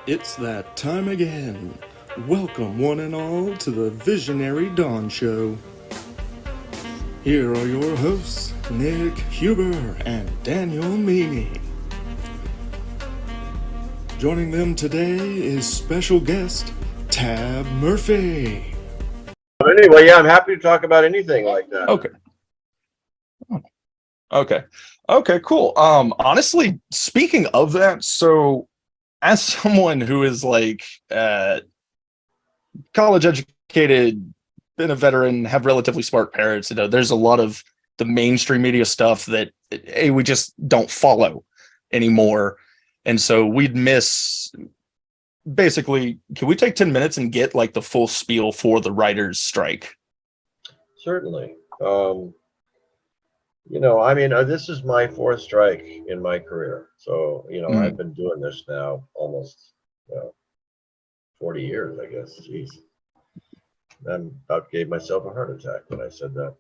It's that time again. Welcome, one and all, to the Visionary Dawn Show. Here are your hosts, Nick Huber and Daniel Meany. Joining them today is special guest Tab Murphy. Anyway, yeah, I'm happy to talk about anything like that. Okay, cool. Honestly, speaking of that, so as someone who is like college educated, been a veteran, have relatively smart parents, there's a lot of the mainstream media stuff that we just don't follow anymore. And so we'd miss basically, can we take 10 minutes and get like the full spiel for the writers' strike? Certainly. This is my fourth strike in my career. So, I've been doing this now almost 40 years, I guess. Jeez. I about gave myself a heart attack when I said that.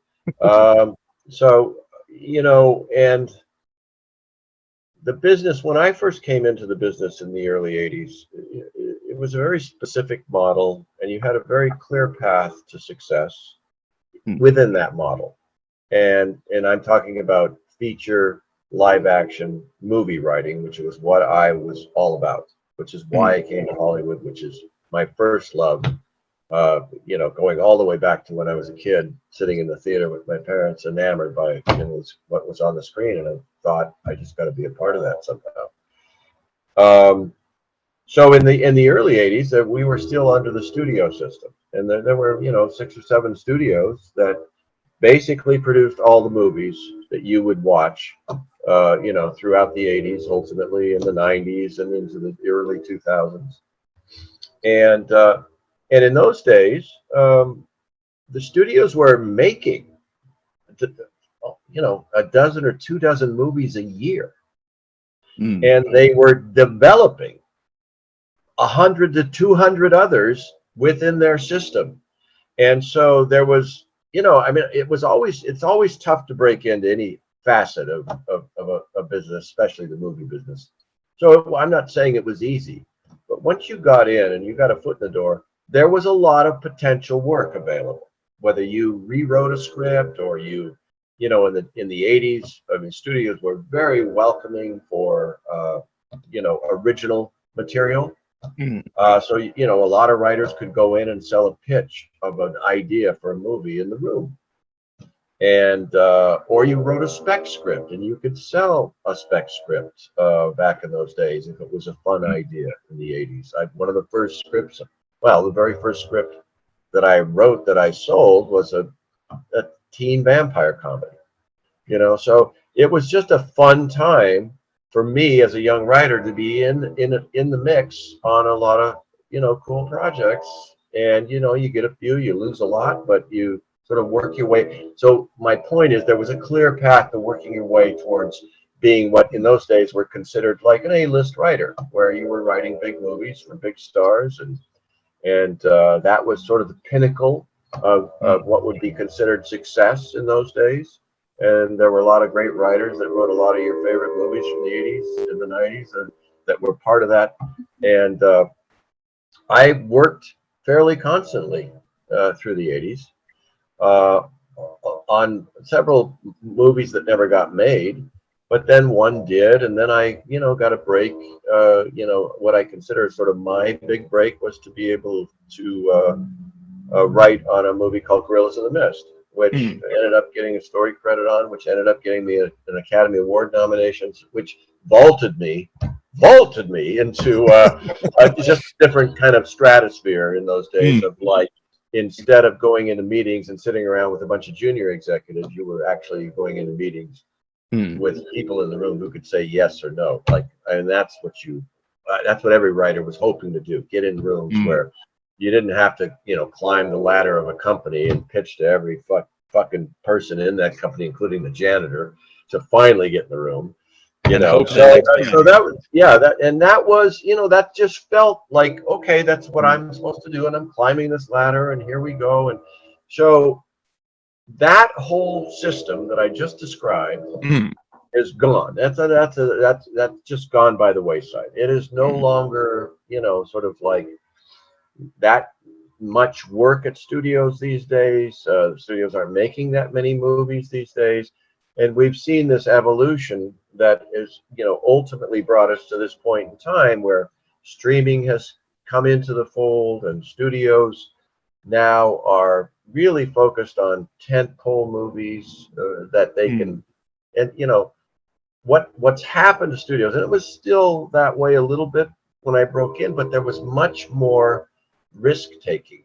And the business, when I first came into the business in the early 80s, it was a very specific model, and you had a very clear path to success within that model. And I'm talking about feature, live action, movie writing, which was what I was all about, which is why I came to Hollywood, which is my first love. Going all the way back to when I was a kid, sitting in the theater with my parents, enamored by what was on the screen, and I thought I just got to be a part of that somehow. So in the early 80s, we were still under the studio system, and there were 6 or 7 studios that basically produced all the movies that you would watch, throughout the 80s, ultimately in the 90s and into the early 2000s. And in those days, the studios were making, a dozen or 2 dozen movies a year, and they were developing 100 to 200 others within their system. And so there was, it's always tough to break into any facet of a business, especially the movie business. So I'm not saying it was easy, but once you got in and you got a foot in the door, there was a lot of potential work available. Whether you rewrote a script or in the 80s, studios were very welcoming for original material. So a lot of writers could go in and sell a pitch of an idea for a movie in the room, and or you wrote a spec script and you could sell a spec script back in those days if it was a fun idea in the 80s. One of the first scripts, the very first script that I wrote that I sold was a teen vampire comedy. So it was just a fun time for me as a young writer to be in the mix on a lot of cool projects. And you get a few, you lose a lot, but you sort of work your way. So my point is, there was a clear path to working your way towards being what in those days were considered like an A-list writer, where you were writing big movies for big stars, and that was sort of the pinnacle of what would be considered success in those days. And there were a lot of great writers that wrote a lot of your favorite movies from the 80s and the 90s and that were part of that. And I worked fairly constantly through the 80s on several movies that never got made, but then one did, and then I got a break. What I consider sort of my big break was to be able to write on a movie called Gorillas in the Mist, which ended up getting a story credit on, which ended up getting me an Academy Award nominations, which vaulted me into just a different kind of stratosphere in those days of like, instead of going into meetings and sitting around with a bunch of junior executives, you were actually going into meetings with people in the room who could say yes or no. And that's what every writer was hoping to do, get in rooms where you didn't have to, climb the ladder of a company and pitch to every fucking person in that company, including the janitor, to finally get in the room. So that was, that just felt like, okay, that's what I'm supposed to do, and I'm climbing this ladder, and here we go. And so that whole system that I just described is gone. That's just gone by the wayside. It is no longer, sort of like that much work at studios these days. The studios aren't making that many movies these days, and we've seen this evolution that is, ultimately brought us to this point in time where streaming has come into the fold, and studios now are really focused on tentpole movies that they can, and what's happened to studios, and it was still that way a little bit when I broke in, but there was much more risk taking.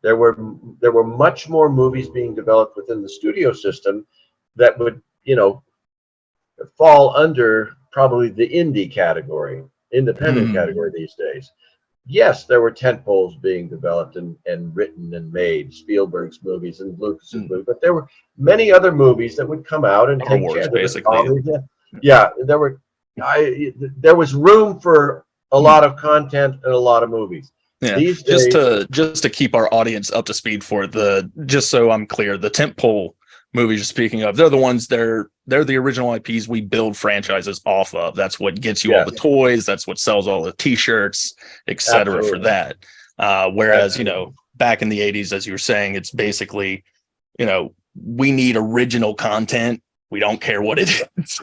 There were much more movies being developed within the studio system that would, fall under probably the indie category, independent category these days. Yes, there were tentpoles being developed and written and made, Spielberg's movies and Lucas's movies, but there were many other movies that would come out and Star take Wars, chances. basically. Yeah, there was room for a lot of content and a lot of movies. Yeah, these days, just to keep our audience up to speed for just so I'm clear, the tentpole movies you're speaking of, they're the ones they're the original IPs we build franchises off of. That's what gets you all the toys. That's what sells all the T-shirts, etc. for that. Whereas back in the 80s, as you were saying, it's basically we need original content. We don't care what it is.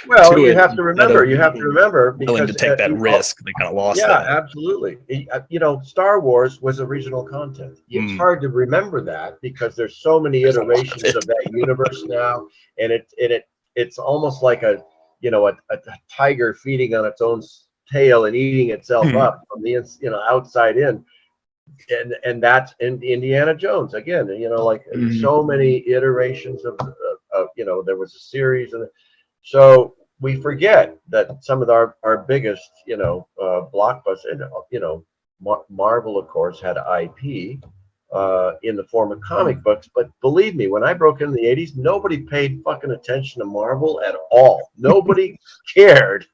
Well, you have to remember willing to take that risk. They kind of lost that. Yeah, absolutely. Star Wars was original content. It's hard to remember that because there's so many iterations of that universe now, and it's almost like a tiger feeding on its own tail and eating itself up from the outside in. And that's in Indiana Jones again. So many iterations of there was a series, and so we forget that some of our biggest blockbusters. Marvel, of course, had IP in the form of comic books, but believe me, when I broke in the 80s, nobody paid fucking attention to Marvel at all. Nobody cared.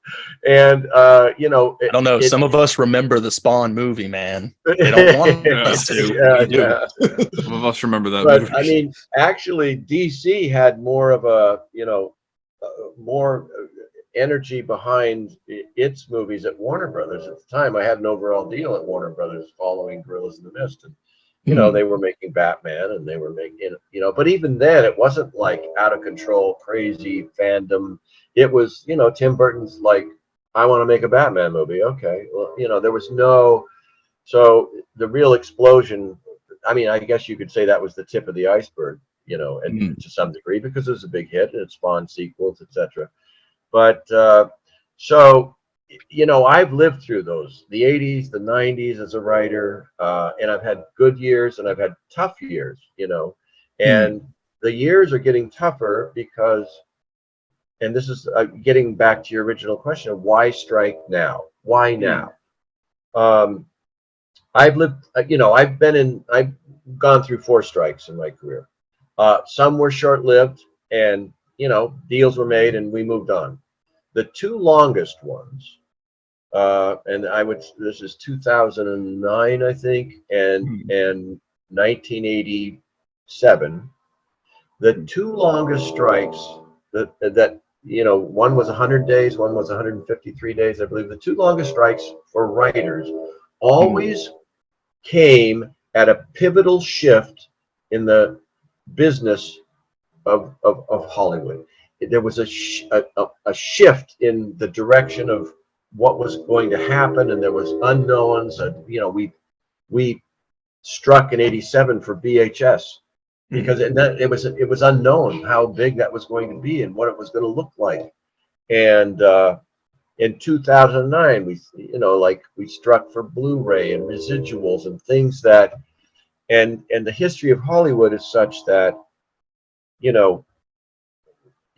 And I don't know, some of us remember the Spawn movie, man. They don't want us to. Do. Some of us remember that but movie. I mean, actually DC had more of a more energy behind its movies at Warner Brothers at the time. I had an overall deal at Warner Brothers following Gorillas in the Mist, and they were making Batman, and they were making, but even then it wasn't like out of control, crazy fandom. It was, Tim Burton's like, I want to make a Batman movie. Okay. Well, there was so the real explosion, I mean, I guess you could say that was the tip of the iceberg, and to some degree, because it was a big hit and it spawned sequels, etc. But, so I've lived through the 80s, the 90s as a writer, and I've had good years and I've had tough years, and the years are getting tougher because, and this is getting back to your original question of why strike now? Why now? I've lived, I've gone through 4 strikes in my career. Some were short-lived, and, deals were made and we moved on. The 2 longest ones, and this is 2009, I think, and 1987. The 2 longest strikes that one was 100 days, one was 153 days, I believe. The 2 longest strikes for writers always came at a pivotal shift in the business of Hollywood. There was a shift in the direction of what was going to happen, and there was unknowns. We struck in '87 for VHS because it was unknown how big that was going to be and what it was going to look like. And in 2009, we struck for Blu-ray and residuals and things that, and the history of Hollywood is such that,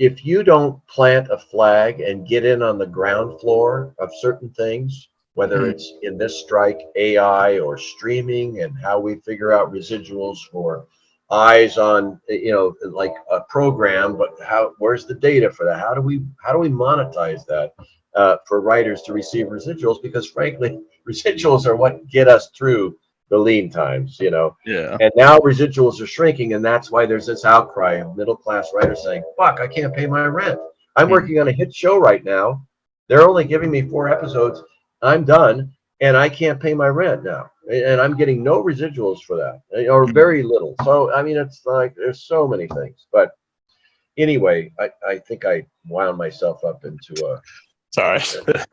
if you don't plant a flag and get in on the ground floor of certain things, whether it's in this strike, AI or streaming, and how we figure out residuals for eyes on, like a program, but where's the data for that? How do we monetize that for writers to receive residuals? Because frankly, residuals are what get us through the lean times, you know. Yeah. And now residuals are shrinking, and that's why there's this outcry of middle-class writers saying, fuck, I can't pay my rent. I'm working on a hit show right now. They're only giving me 4 episodes. I'm done, and I can't pay my rent now. And I'm getting no residuals for that, or very little. So, I mean, it's like there's so many things. But anyway, I think I wound myself up into a... Sorry.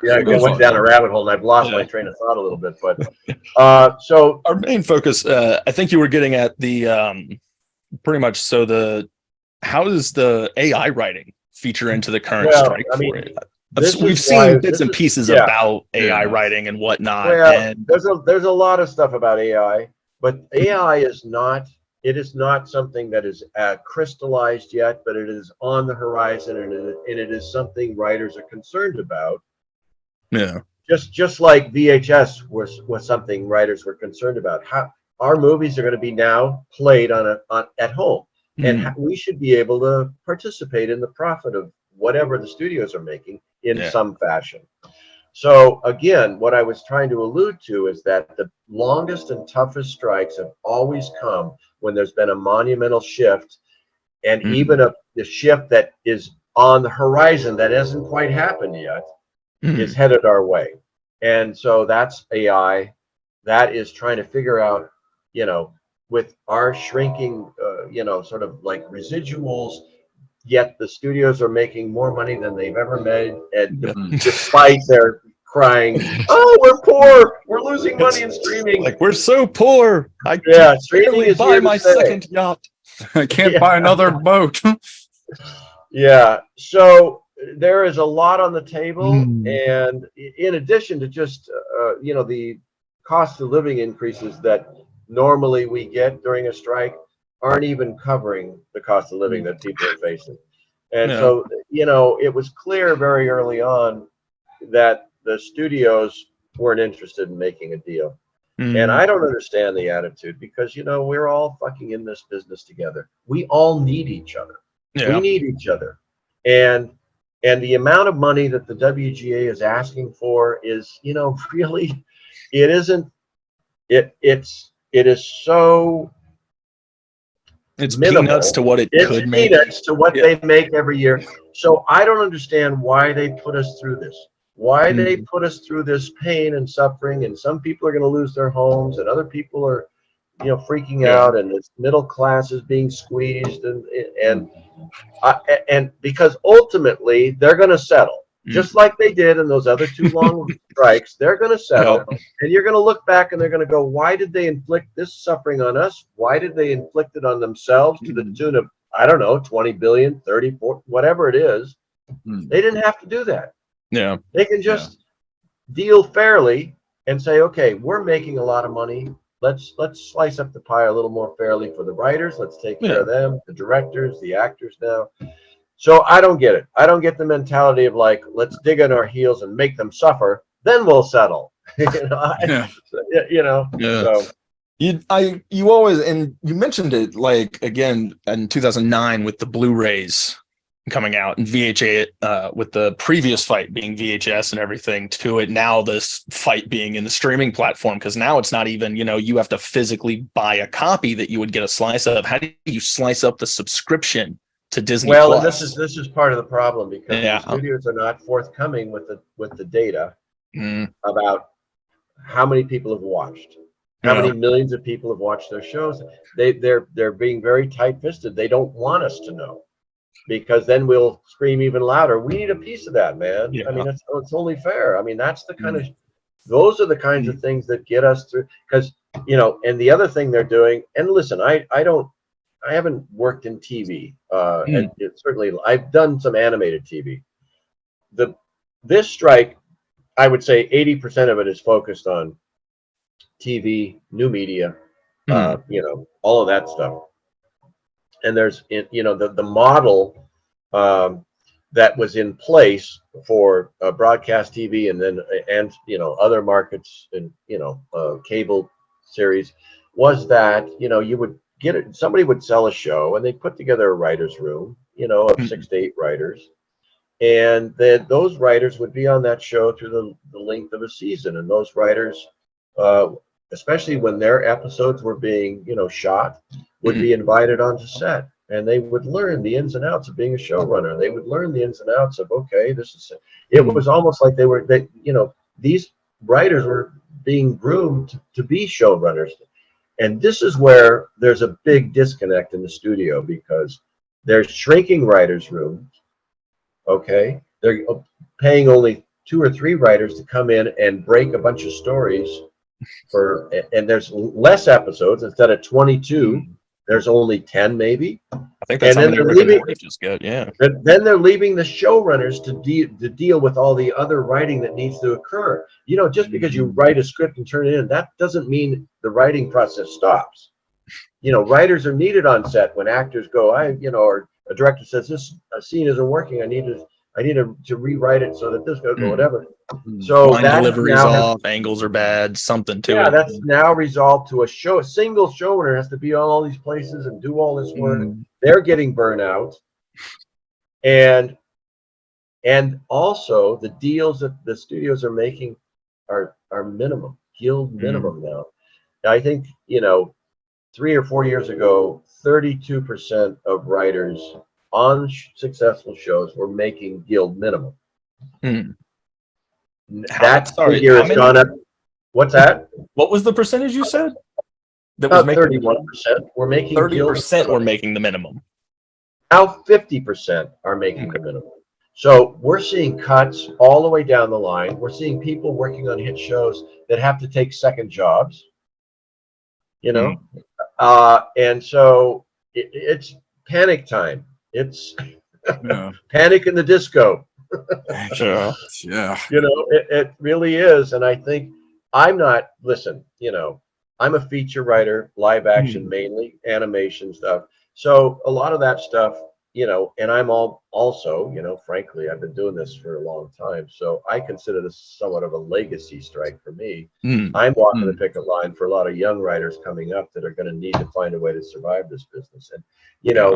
Yeah, I went down a rabbit hole, and I've lost my train of thought a little bit. But so our main focus, I think you were getting at the pretty much. So how does the AI writing feature into the current strike? I mean, we've seen bits and pieces about AI writing and whatnot. Well, and there's a lot of stuff about AI, but AI is not. It is not something that is crystallized yet, but it is on the horizon, and it is something writers are concerned about. Yeah. Just like VHS was something writers were concerned about. How our movies are going to be now played on at home, and we should be able to participate in the profit of whatever the studios are making in some fashion. So again, what I was trying to allude to is that the longest and toughest strikes have always come when there's been a monumental shift, and even the shift that is on the horizon that hasn't quite happened yet is headed our way. And so that's AI. That is trying to figure out, you know, with our shrinking, sort of like residuals, yet the studios are making more money than they've ever made, and despite their crying, "Oh, we're poor, we're losing money in streaming." Like, we're so poor. I streaming is buy my second yacht. I can't buy another boat. So there is a lot on the table, and in addition to just the cost of living increases that normally we get during a strike aren't even covering the cost of living that people are facing. And so, it was clear very early on that the studios weren't interested in making a deal. And I don't understand the attitude, because, we're all fucking in this business together. We all need each other. We need each other. And the amount of money that the WGA is asking for is, really, it isn't, it is so... It's minimal. Peanuts to what it could make. Peanuts to what they make every year. So I don't understand why they put us through this. Why they put us through this pain and suffering, and some people are going to lose their homes, and other people are, freaking out, and this middle class is being squeezed, and because ultimately they're going to settle. Just like they did in those other 2 long strikes, they're going to settle, and you're going to look back and they're going to go, why did they inflict this suffering on us? Why did they inflict it on themselves to the tune of, I don't know, 20 billion, 34, whatever it is? They didn't have to do that. Yeah. They can just deal fairly and say, okay, we're making a lot of money. Let's slice up the pie a little more fairly for the writers. Let's take care of them, the directors, the actors now. So I don't get it. I don't get the mentality of like, let's dig in our heels and make them suffer, then we'll settle. So you always, and you mentioned it, like, again in 2009 with the Blu-rays coming out and VHA, with the previous fight being VHS and everything, to it now this fight being in the streaming platform, because now it's not even, you have to physically buy a copy that you would get a slice of. How do you slice up the subscription to Disney Well, Plus? and this is part of the problem, because the studios are not forthcoming with the data about how many people have watched, how many millions of people have watched their shows. They're being very tight-fisted. They don't want us to know, because then we'll scream even louder. We need a piece of that, man. I mean, it's only fair. I mean, that's the kind of, those are the kinds of things that get us through. Because, and the other thing they're doing, and listen, I haven't worked in TV, and certainly I've done some animated TV. This strike, I would say 80% of it is focused on TV, new media, all of that stuff. And there's, the model that was in place for broadcast TV, and other markets, and cable series, was that you would get it. Somebody would sell a show, and they put together a writer's room, of 6 to 8 writers, and then those writers would be on that show through the length of a season, and those writers especially when their episodes were being, shot, would be invited onto set, and they would learn the ins and outs of being a showrunner. They would learn the ins and outs of, okay, this is it. Was almost like these writers were being groomed to be showrunners. And this is where there's a big disconnect in the studio, because they're shrinking writers' rooms. Okay, they're paying only 2 or 3 writers to come in and break a bunch of stories and there's less episodes. Instead of 22, there's only 10 maybe. I think that's how many Rick and Morty just get. Yeah. Then they're leaving the showrunners to deal with all the other writing that needs to occur. Just because you write a script and turn it in, that doesn't mean the writing process stops. Writers are needed on set when actors go, or a director says, this scene isn't working, I need to rewrite it so that this goes, or whatever. So line delivery's off, angles are bad, something to it. Yeah, that's now resolved to a single showrunner has to be on all these places and do all this work. They're getting burnout. And also the deals that the studios are making are minimum, guild minimum now. I think, 3 or 4 years ago, 32% of writers on successful shows were making guild minimum. That figure has gone up. What's that? What was the percentage you said? That was 31%. We're making 30% were making the minimum. Now 50% are making the minimum. So we're seeing cuts all the way down the line. We're seeing people working on hit shows that have to take second jobs. And so it's panic time. It's Panic in the Disco. Yeah. It really is. And I think I'm a feature writer, live action mainly, animation stuff. So a lot of that stuff, and I'm also, frankly, I've been doing this for a long time. So I consider this somewhat of a legacy strike for me. I'm walking the picket line for a lot of young writers coming up that are going to need to find a way to survive this business. And,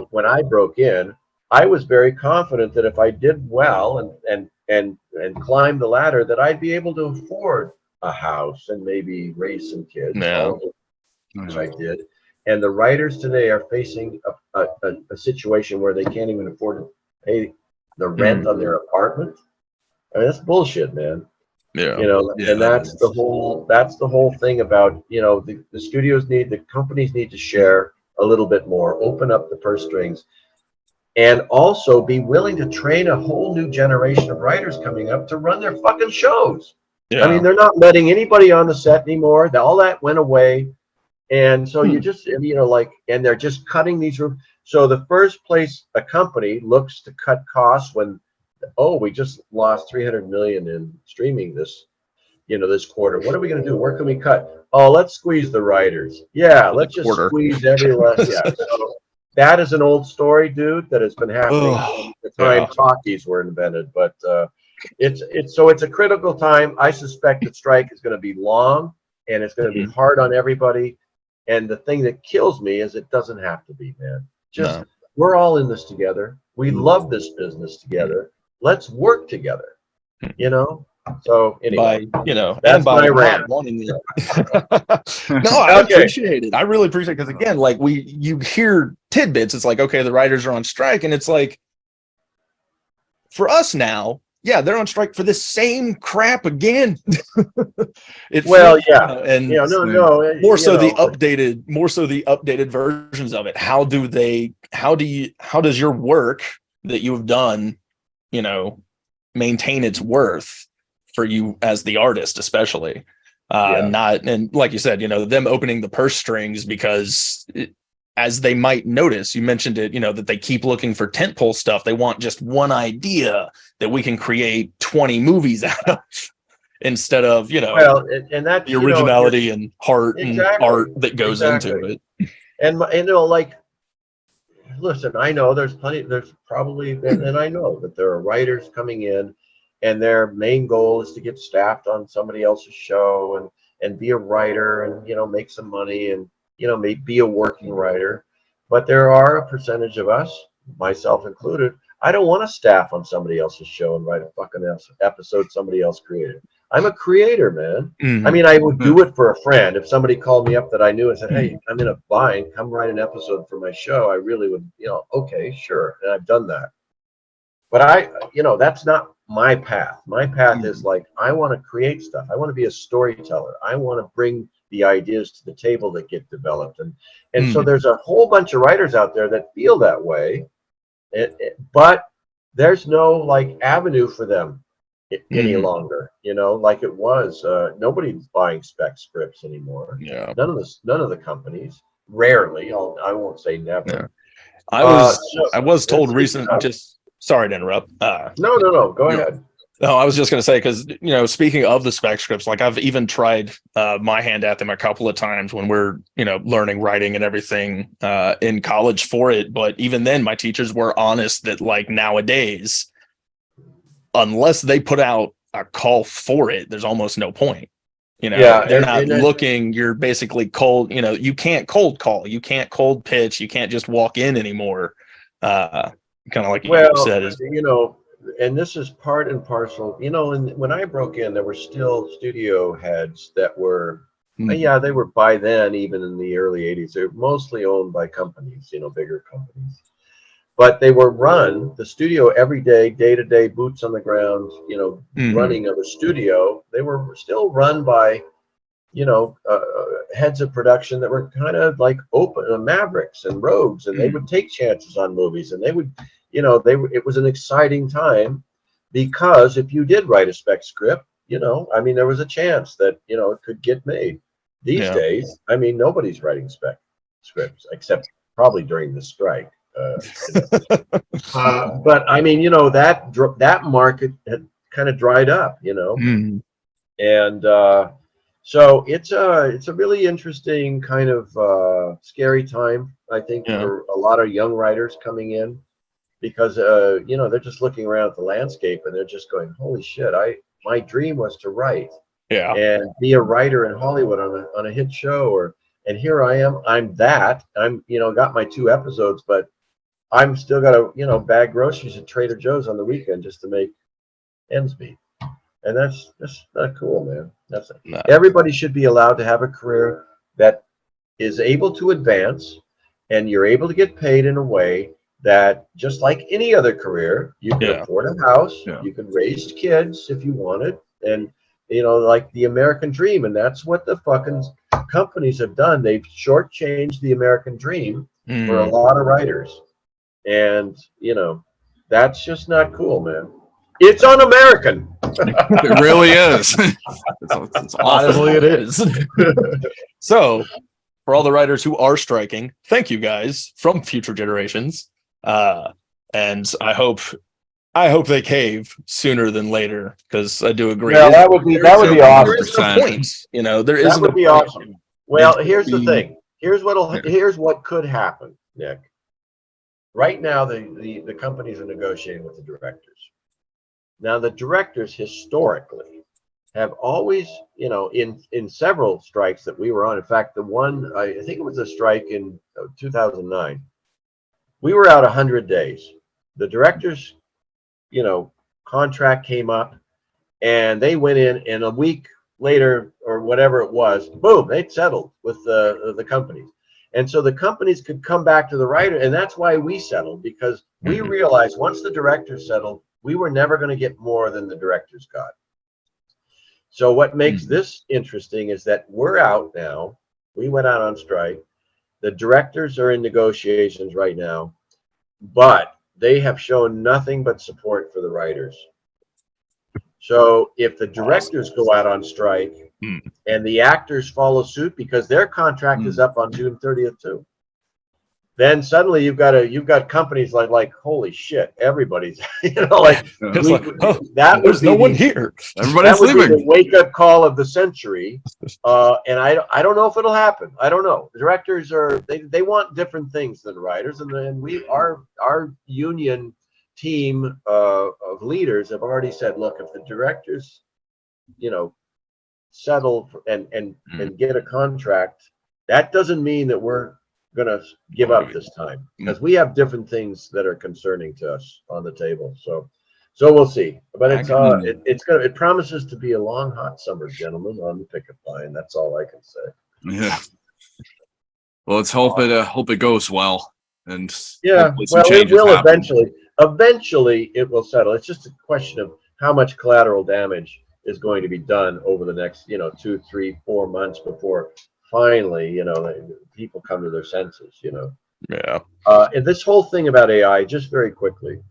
when I broke in, I was very confident that if I did well and climbed the ladder, that I'd be able to afford a house and maybe raise some kids. Which I did. And the writers today are facing a situation where they can't even afford to pay the rent on their apartment. I mean, that's bullshit, man. And that's the whole thing about, the studios the companies need to share a little bit more, open up the purse strings, and also be willing to train a whole new generation of writers coming up to run their fucking shows. I mean, they're not letting anybody on the set anymore. All that went away. And so you just, and they're just cutting these rooms. So the first place a company looks to cut costs when, we just lost 300 million in streaming this quarter. What are we going to do? Where can we cut? Oh, let's squeeze the writers. Yeah, let's just squeeze every last. Yeah. So that is an old story, dude, that has been happening since the time talkies were invented. But it's a critical time. I suspect the strike is going to be long and it's going to be hard on everybody. And the thing that kills me is it doesn't have to be, man. We're all in this together. We love this business together. Let's work together. So anyway, that's my rant. No, I appreciate it. I really appreciate it because again, you hear tidbits. It's like, okay, the writers are on strike, and it's like, for us now, they're on strike for the same crap again. More so the updated versions of it. How does your work that you have done, maintain its worth for you as the artist, especially and like you said, them opening the purse strings because as they might notice, you mentioned it, that they keep looking for tentpole stuff. They want just one idea that we can create 20 movies out of instead of, and that's the originality and heart and art that goes into it. And listen, I know there's probably, and I know that there are writers coming in and their main goal is to get staffed on somebody else's show and be a writer and, make some money and, maybe be a working writer. But there are a percentage of us, myself included, I don't want to staff on somebody else's show and write a fucking episode somebody else created. I'm a creator, man. Mhm. I mean, I would do it for a friend. If somebody called me up that I knew and said, "Hey, I'm in a bind, come write an episode for my show," I really would, okay, sure. And I've done that. But that's not my path. My path is like, I want to create stuff. I want to be a storyteller. I want to bring the ideas to the table that get developed. And so there's a whole bunch of writers out there that feel that way, but there's no like avenue for them any longer, like it was. Nobody's buying spec scripts anymore. Yeah. None of the companies. Rarely. I won't say never. Yeah. I was told recently. Just sorry to interrupt. No. Go ahead. No, I was just going to say, because, speaking of the spec scripts, like I've even tried my hand at them a couple of times when we're, learning writing and everything in college for it. But even then, my teachers were honest that like nowadays, unless they put out a call for it, there's almost no point. They're not looking. You're basically cold. You can't cold call. You can't cold pitch. You can't just walk in anymore. Kind of like you said, and this is part and parcel. And when I broke in, there were still studio heads that were, they were by then, even in the early 80s, they were mostly owned by companies, bigger companies. But they were run, the studio every day, day-to-day, boots on the ground, running of a studio. They were still run by, heads of production that were kind of like open, mavericks and rogues, and they would take chances on movies, and they would, it was an exciting time, because if you did write a spec script, there was a chance that, it could get made. These days, nobody's writing spec scripts except probably during the strike. But that market had kind of dried up, and so it's a really interesting kind of scary time, I think, for a lot of young writers coming in, because they're just looking around at the landscape and they're just going, holy shit, my dream was to write and be a writer in Hollywood on a hit show, and here I am, I'm got my 2 episodes, but I'm still got to, bag groceries at Trader Joe's on the weekend just to make ends meet. And that's not cool, man. Everybody should be allowed to have a career that is able to advance, and you're able to get paid in a way that, just like any other career, you can afford a house, you can raise kids if you wanted, and, like the American dream. And that's what the fucking companies have done. They've shortchanged the American dream for a lot of writers. And, that's just not cool, man. It's un-American. It really is. It's honestly, it is. So, for all the writers who are striking, thank you guys from future generations. And I hope they cave sooner than later, because I do agree. Yeah, that would be awesome. There is no point. That would be awesome. Well, here's the thing. Here's what could happen, Nick. Right now, the companies are negotiating with the directors. Now, the directors historically have always, in several strikes that we were on. In fact, the one, I think it was a strike in 2009. We were out 100 days. The directors, contract came up, and they went in, and a week later or whatever it was, boom, they'd settled with the companies. And so the companies could come back to the writer, and that's why we settled, because we realized once the directors settled, we were never going to get more than the directors got. So what makes this interesting is that we're out now. We went out on strike. The directors are in negotiations right now, but they have shown nothing but support for the writers. So if the directors go out on strike and the actors follow suit, because their contract is up on June 30th too, then suddenly you've got companies like holy shit, everybody's there's no one here. Everybody's leaving. The wake up call of the century, and I don't know if it'll happen. I don't know. The directors they want different things than writers, and then our union team of leaders have already said, look, if the directors, settle and get a contract, that doesn't mean that we're gonna give up this time, because we have different things that are concerning to us on the table. So So we'll see. But It promises to be a long, hot summer, gentlemen, on the picket line. That's all I can say. Yeah. Well, let's hope it goes well, and Yeah, well, it will eventually. Eventually, it will settle. It's just a question of how much collateral damage is going to be done over the next, 2, 3, 4 months before finally, people come to their senses. Yeah. And this whole thing about AI, just very quickly.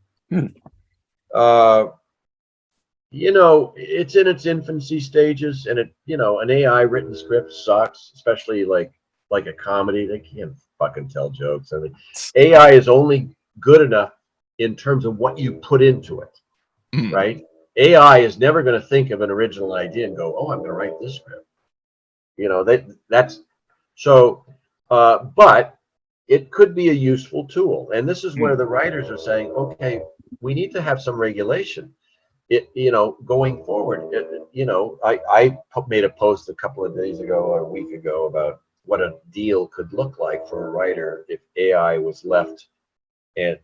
It's in its infancy stages, and an AI written script sucks, especially like a comedy. They can't fucking tell jokes. I mean, AI is only good enough in terms of what you put into it, right? AI is never going to think of an original idea and go, "Oh, I'm going to write this script." That's so. But it could be a useful tool, and this is where the writers are saying, "Okay, we need to have some regulation." Going forward, I made a post a couple of days ago or a week ago about what a deal could look like for a writer if AI was left and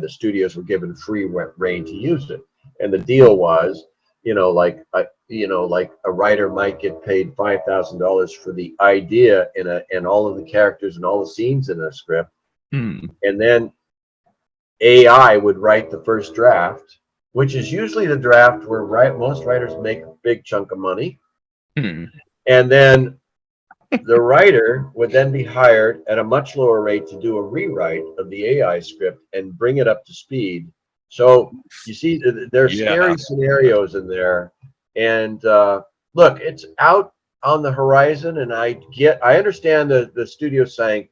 the studios were given free rein to use it. And the deal was, like a writer might get paid $5,000 for the idea and all of the characters and all the scenes in a script, and then AI would write the first draft, which is usually the draft where most writers make a big chunk of money. And then the writer would then be hired at a much lower rate to do a rewrite of the AI script and bring it up to speed. So you see, there's scary scenarios in there. And look, it's out on the horizon. And I understand the studio saying,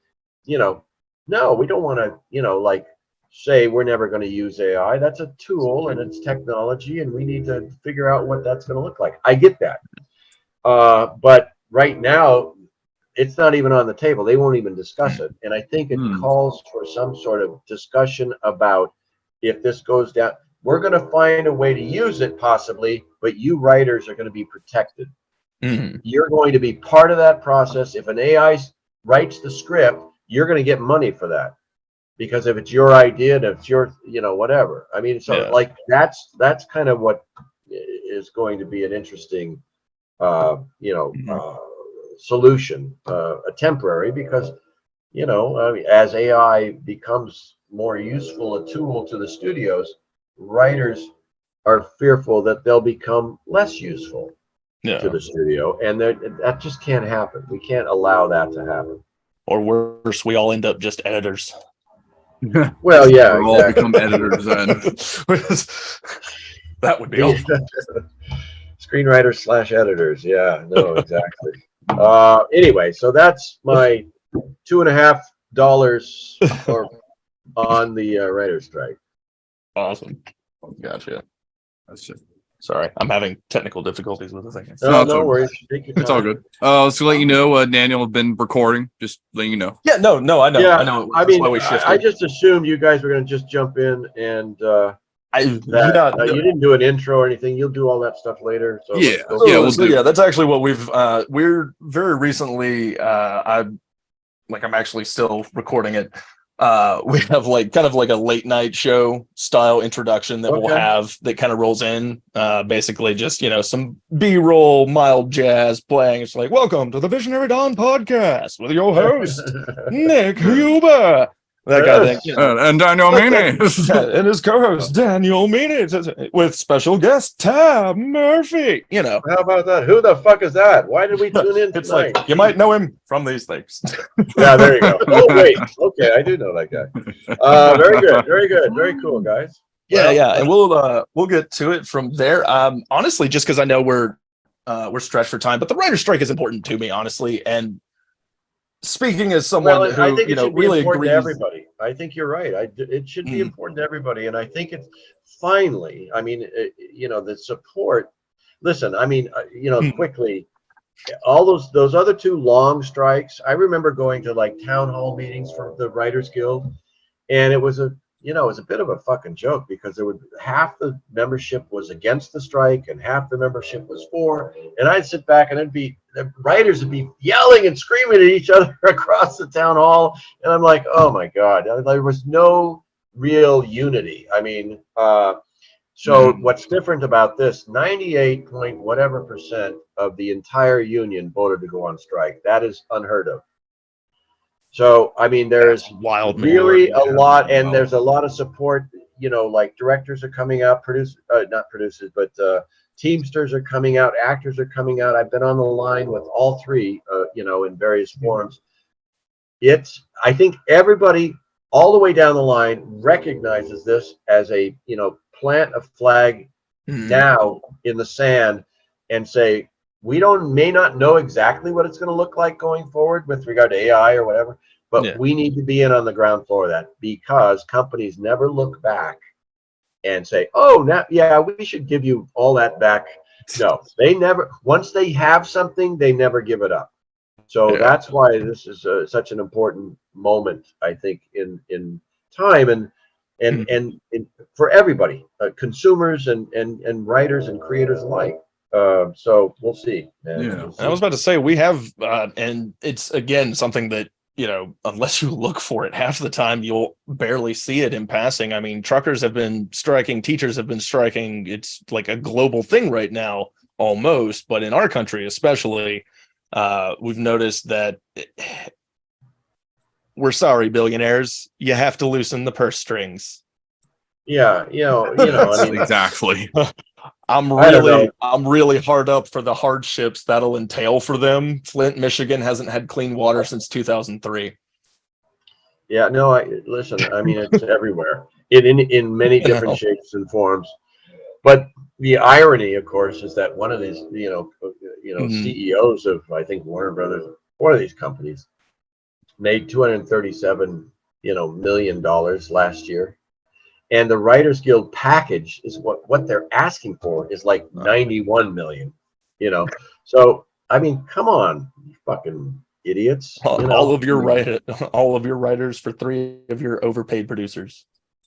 no, we don't want to, say we're never going to use AI. That's a tool and it's technology, and we need to figure out what that's going to look like. I get that. But right now, it's not even on the table. They won't even discuss it. And I think it calls for some sort of discussion about if this goes down, we're going to find a way to use it possibly, but you writers are going to be protected. You're going to be part of that process. If an AI writes the script, you're going to get money for that. Because if it's your idea and it's your, whatever. I mean, so that's kind of what is going to be an interesting, solution, a temporary, because, as AI becomes more useful a tool to the studios, writers are fearful that they'll become less useful to the studio, and that just can't happen. We can't allow that to happen. Or worse, we all end up just editors. Well, yeah, we'll all become editors then. That would be awful. Screenwriters / editors. Yeah, no, exactly. Anyway, so that's my $2.50 on the writer's strike. Awesome. Gotcha. That's it. Sorry, I'm having technical difficulties with the thing. No worries. It's all good. So to let you know, Daniel have been recording. Just letting you know. Yeah, no, I know. Yeah, I know. I mean, I just assumed you guys were going to just jump in and you didn't do an intro or anything. You'll do all that stuff later. So that's actually what we're very recently. I'm actually still recording it. We have kind of a late night show style introduction that we'll have that kind of rolls in, basically just, some B-roll mild jazz playing. It's like, welcome to the Visionary Dawn podcast with your host, Nick Huber. That kind of thing. And Daniel Meany. And his co-host, Daniel Meany, with special guest, Tab Murphy. How about that? Who the fuck is that? Why did we tune in tonight? It's like, you might know him from these things. Yeah, there you go. Oh, wait. Okay, I do know that guy. Very good. Very good. Very cool, guys. Yeah. And we'll get to it from there. Honestly, just because I know we're stretched for time, but the writer's strike is important to me, honestly. And speaking as someone who, I think it should really agrees to everybody. I think you're right. It should be important to everybody, and I think it's finally. I mean, the support. Listen, I mean, quickly, all those other two long strikes. I remember going to town hall meetings for the Writers Guild, and it was a bit of a fucking joke because half the membership was against the strike and half the membership was for. And I'd sit back and the writers would be yelling and screaming at each other across the town hall. And I'm like, oh my God, there was no real unity. I mean, So what's different about this, 98 point whatever percent of the entire union voted to go on strike. That is unheard of. So, I mean, there's wild, man. really a lot, and there's a lot of support, like directors are coming out, not producers, but Teamsters are coming out, actors are coming out. I've been on the line with all three, in various forums. I think everybody all the way down the line recognizes this as a, plant a flag now in the sand and say, we may not know exactly what it's going to look like going forward with regard to AI or whatever, but we need to be in on the ground floor of that, because companies never look back and say, oh, now, yeah, we should give you all that back. No, they never, once they have something, they never give it up. So that's why this is such an important moment, I think, in time and for everybody, consumers and writers and creators alike. So we'll see. We'll see. I was about to say we have, and it's again something that, unless you look for it, half the time you'll barely see it in passing. I mean, truckers have been striking, teachers have been striking. It's like a global thing right now, almost, but in our country especially, we've noticed that we're sorry, billionaires, you have to loosen the purse strings. Yeah, I mean, exactly. I'm really hard up for the hardships that'll entail for them. Flint, Michigan hasn't had clean water since 2003. Yeah, no, listen, I mean, it's everywhere in many different shapes and forms. But the irony, of course, is that one of these, CEOs of, I think, Warner Brothers, one of these companies, made $237, million last year. And the Writers Guild package is what they're asking for is like 91 million, So, I mean, come on, you fucking idiots. All of your writers for 3 of your overpaid producers.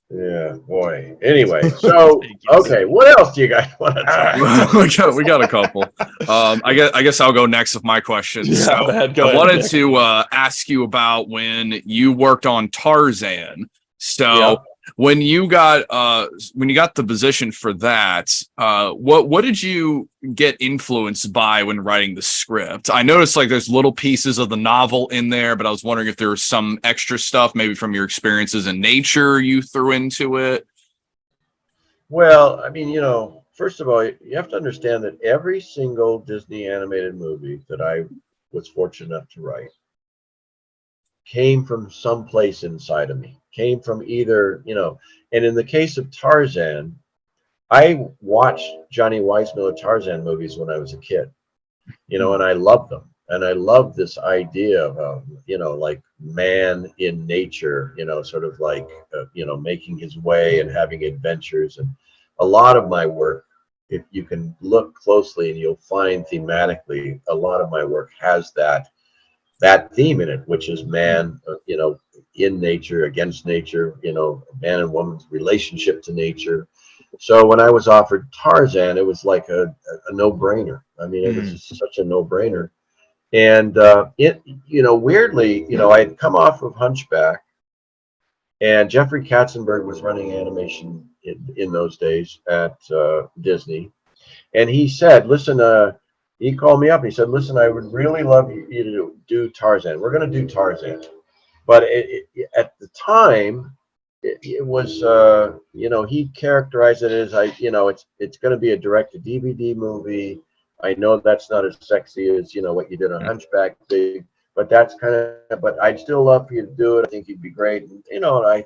Yeah, boy. Anyway, so okay, what else do you guys want to talk about? we got a couple. I guess I'll go next with my question. Yeah, so I wanted to ask you about when you worked on Tarzan. So when you got the position for that, what did you get influenced by when writing the script? I noticed like there's little pieces of the novel in there, but I was wondering if there was some extra stuff maybe from your experiences in nature you threw into it. Well, I mean, first of all, you have to understand that every single Disney animated movie that I was fortunate enough to write came from someplace inside of me, came from either, and in the case of Tarzan, I watched Johnny Weissmuller Tarzan movies when I was a kid, and I loved them. And I loved this idea of, like man in nature, sort of like, making his way and having adventures. And a lot of my work, if you can look closely and you'll find thematically, a lot of my work has that theme in it, which is man, in nature, against nature, man and woman's relationship to nature. So when I was offered Tarzan, it was like a no-brainer. I mean, it was just such a no-brainer. And weirdly, I had come off of Hunchback, and Jeffrey Katzenberg was running animation in those days at Disney, and he said, "Listen, he called me up. And he said, "Listen, I would really love you to do Tarzan. We're going to do Tarzan." But at the time, it was, he characterized it as, it's going to be a direct-to-DVD movie. I know that's not as sexy as, what you did on Hunchback, but that's but I'd still love for you to do it. I think you'd be great. And, I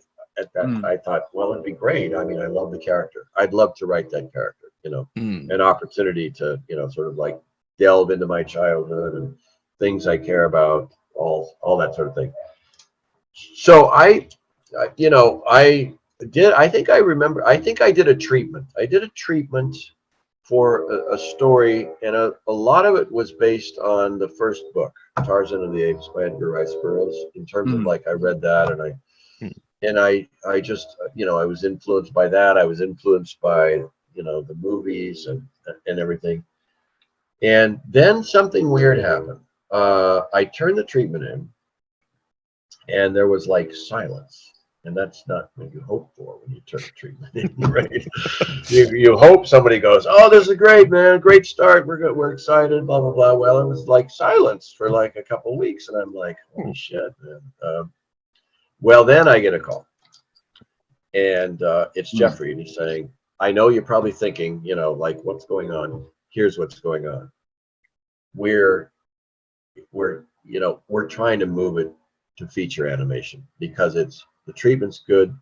thought, well, it'd be great. I mean, I love the character. I'd love to write that character, an opportunity to, sort of like delve into my childhood and things I care about, all that sort of thing. So I think I did a treatment. I did a treatment for a story, and a lot of it was based on the first book, Tarzan of the Apes by Edgar Rice Burroughs, in terms of like, I read that and I just, I was influenced by that. I was influenced by, the movies and everything. And then something weird happened. I turned the treatment in, and there was like silence. And that's not what you hope for when you turn treatment in, right? You hope somebody goes, "Oh, this is great, man! Great start. We're excited." Blah blah blah. Well, it was like silence for like a couple of weeks, and I'm like, "Holy shit, man!" Well, then I get a call, and it's Jeffrey, and he's saying, "I know you're probably thinking, like, what's going on? Here's what's going on. We're trying to move it to feature animation because the treatment's good,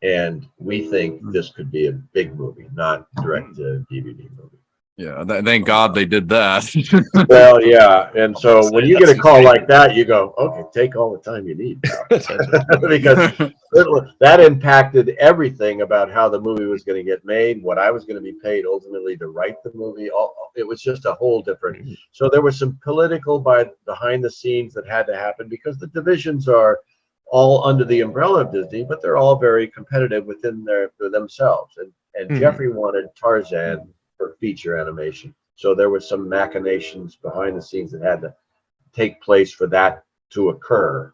and we think this could be a big movie, not direct to DVD movie." Yeah, thank God they did that. Well, yeah, and so when you get a call like that, you go, "Okay, take all the time you need," pal." Because that impacted everything about how the movie was going to get made, what I was going to be paid ultimately to write the movie. It was just a whole different. So there was some political behind the scenes that had to happen because the divisions are all under the umbrella of Disney, but they're all very competitive within themselves. And Jeffrey wanted Tarzan for feature animation. So there was some machinations behind the scenes that had to take place for that to occur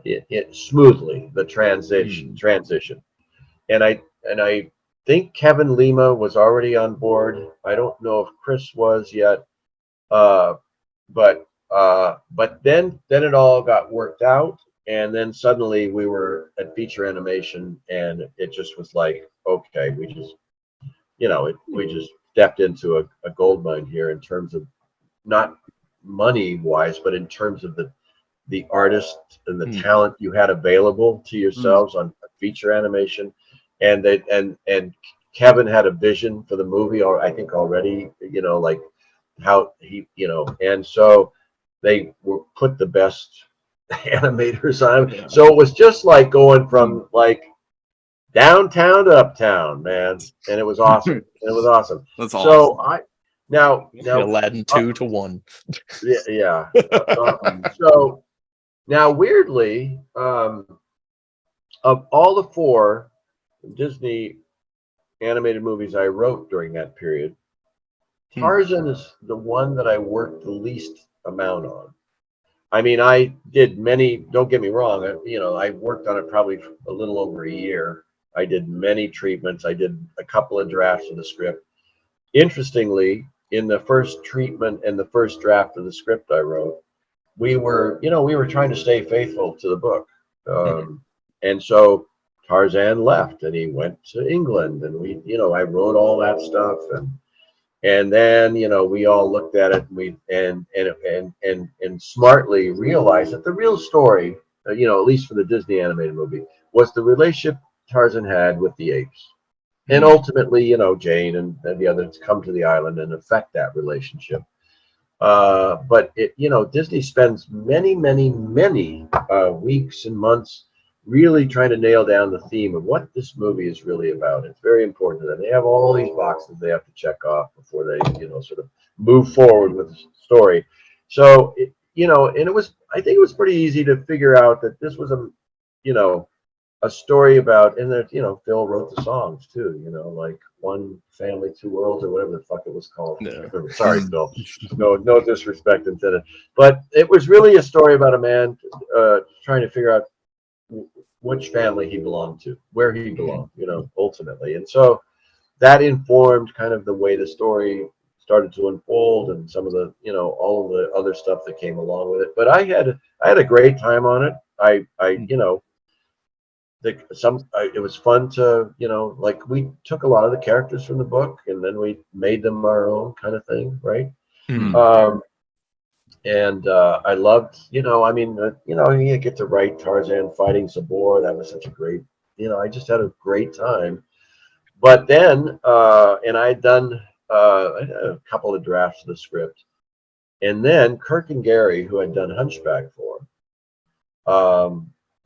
it smoothly, the transition. And I think Kevin Lima was already on board. I don't know if Chris was yet. But then it all got worked out, and then suddenly we were at feature animation, and it just was like, okay, we just stepped into a gold mine here in terms of not money wise, but in terms of the artist and the talent you had available to yourselves on feature animation, and Kevin had a vision for the movie, or I think already, like how he, and so they put the best animators on. Yeah. So it was just like going from like downtown to uptown, man, and it was awesome. That's awesome. So now Aladdin 2-1. Yeah. So now weirdly, of all the 4 Disney animated movies I wrote during that period, Tarzan is the one that I worked the least amount on. I mean, I did many, don't get me wrong, I worked on it probably a little over a year. I did many treatments. I did a couple of drafts of the script. Interestingly, in the first treatment and the first draft of the script I wrote, we were trying to stay faithful to the book. And so Tarzan left and he went to England, and I wrote all that stuff, and then we all looked at it, and smartly realized that the real story, at least for the Disney animated movie, was the relationship Tarzan had with the apes, and ultimately, Jane and the others come to the island and affect that relationship. But Disney spends many weeks and months really trying to nail down the theme of what this movie is really about. It's very important to them. They have all these boxes they have to check off before they, sort of move forward with the story. So, and I think it was pretty easy to figure out that this was a story about, and that, Phil wrote the songs too, like One Family, Two Worlds, or whatever the fuck it was called. Yeah. Sorry, Phil. No disrespect intended. But it was really a story about a man trying to figure out which family he belonged to, where he belonged, ultimately. And so that informed kind of the way the story started to unfold, and some of the, all of the other stuff that came along with it. But I had a great time on it. It was fun to, like, we took a lot of the characters from the book and then we made them our own kind of thing, right? And I loved, you get to write Tarzan fighting Sabor. That was such a great, I just had a great time. But then, and I had done a couple of drafts of the script, and then Kirk and Gary, who had done Hunchback for,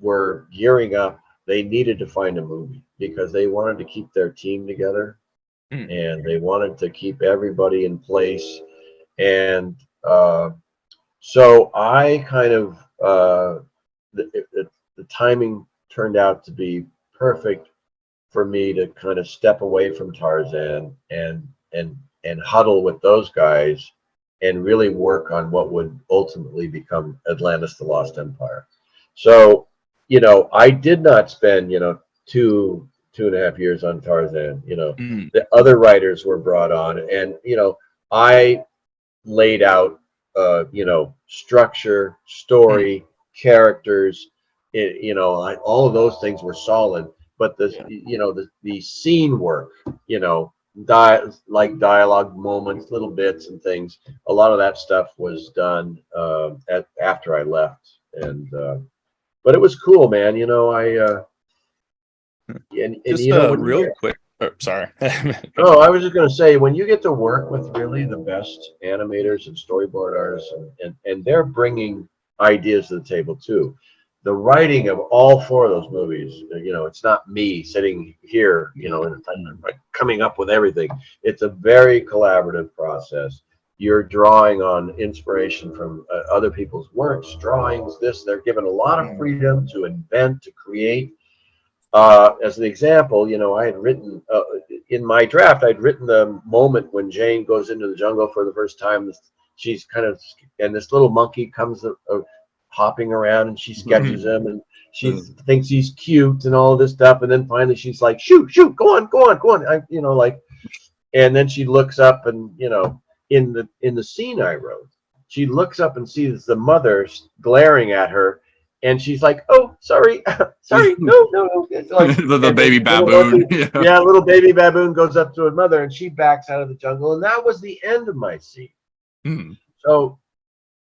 were gearing up. They needed to find a movie because they wanted to keep their team together, and they wanted to keep everybody in place. And so I kind of, the timing turned out to be perfect for me to kind of step away from Tarzan and huddle with those guys and really work on what would ultimately become Atlantis: The Lost Empire. So you know, I did not spend, you know, 2.5 years on Tarzan. You know, the other writers were brought on, and you know, I laid out, you know, structure, story, characters. You know, all of those things were solid, but you know, the scene work, you know, like dialogue moments, little bits and things. A lot of that stuff was done after I left, and but it was cool, man. You know, and Just you know, when real quick. Oh, sorry. oh, I was just going to say, when you get to work with really the best animators and storyboard artists, and they're bringing ideas to the table too. The writing of all four of those movies, you know, it's not me sitting here, you know, and like coming up with everything. It's a very collaborative process. You're drawing on inspiration from other people's works, drawings, this. They're given a lot of freedom to invent, to create. As an example, you know, I had written in my draft, I'd written the moment when Jane goes into the jungle for the first time. She's kind of, and this little monkey comes hopping around, and she sketches him, and she thinks he's cute and all this stuff. And then finally she's like, shoot, go on, go on, go on. You know, like, and then she looks up, and, you know, in the scene I wrote, she looks up and sees the mother glaring at her. And she's like, "Oh, sorry, sorry, no." It's like, the baby baboon. Yeah, little baby baboon goes up to her mother, and she backs out of the jungle, and that was the end of my scene. So,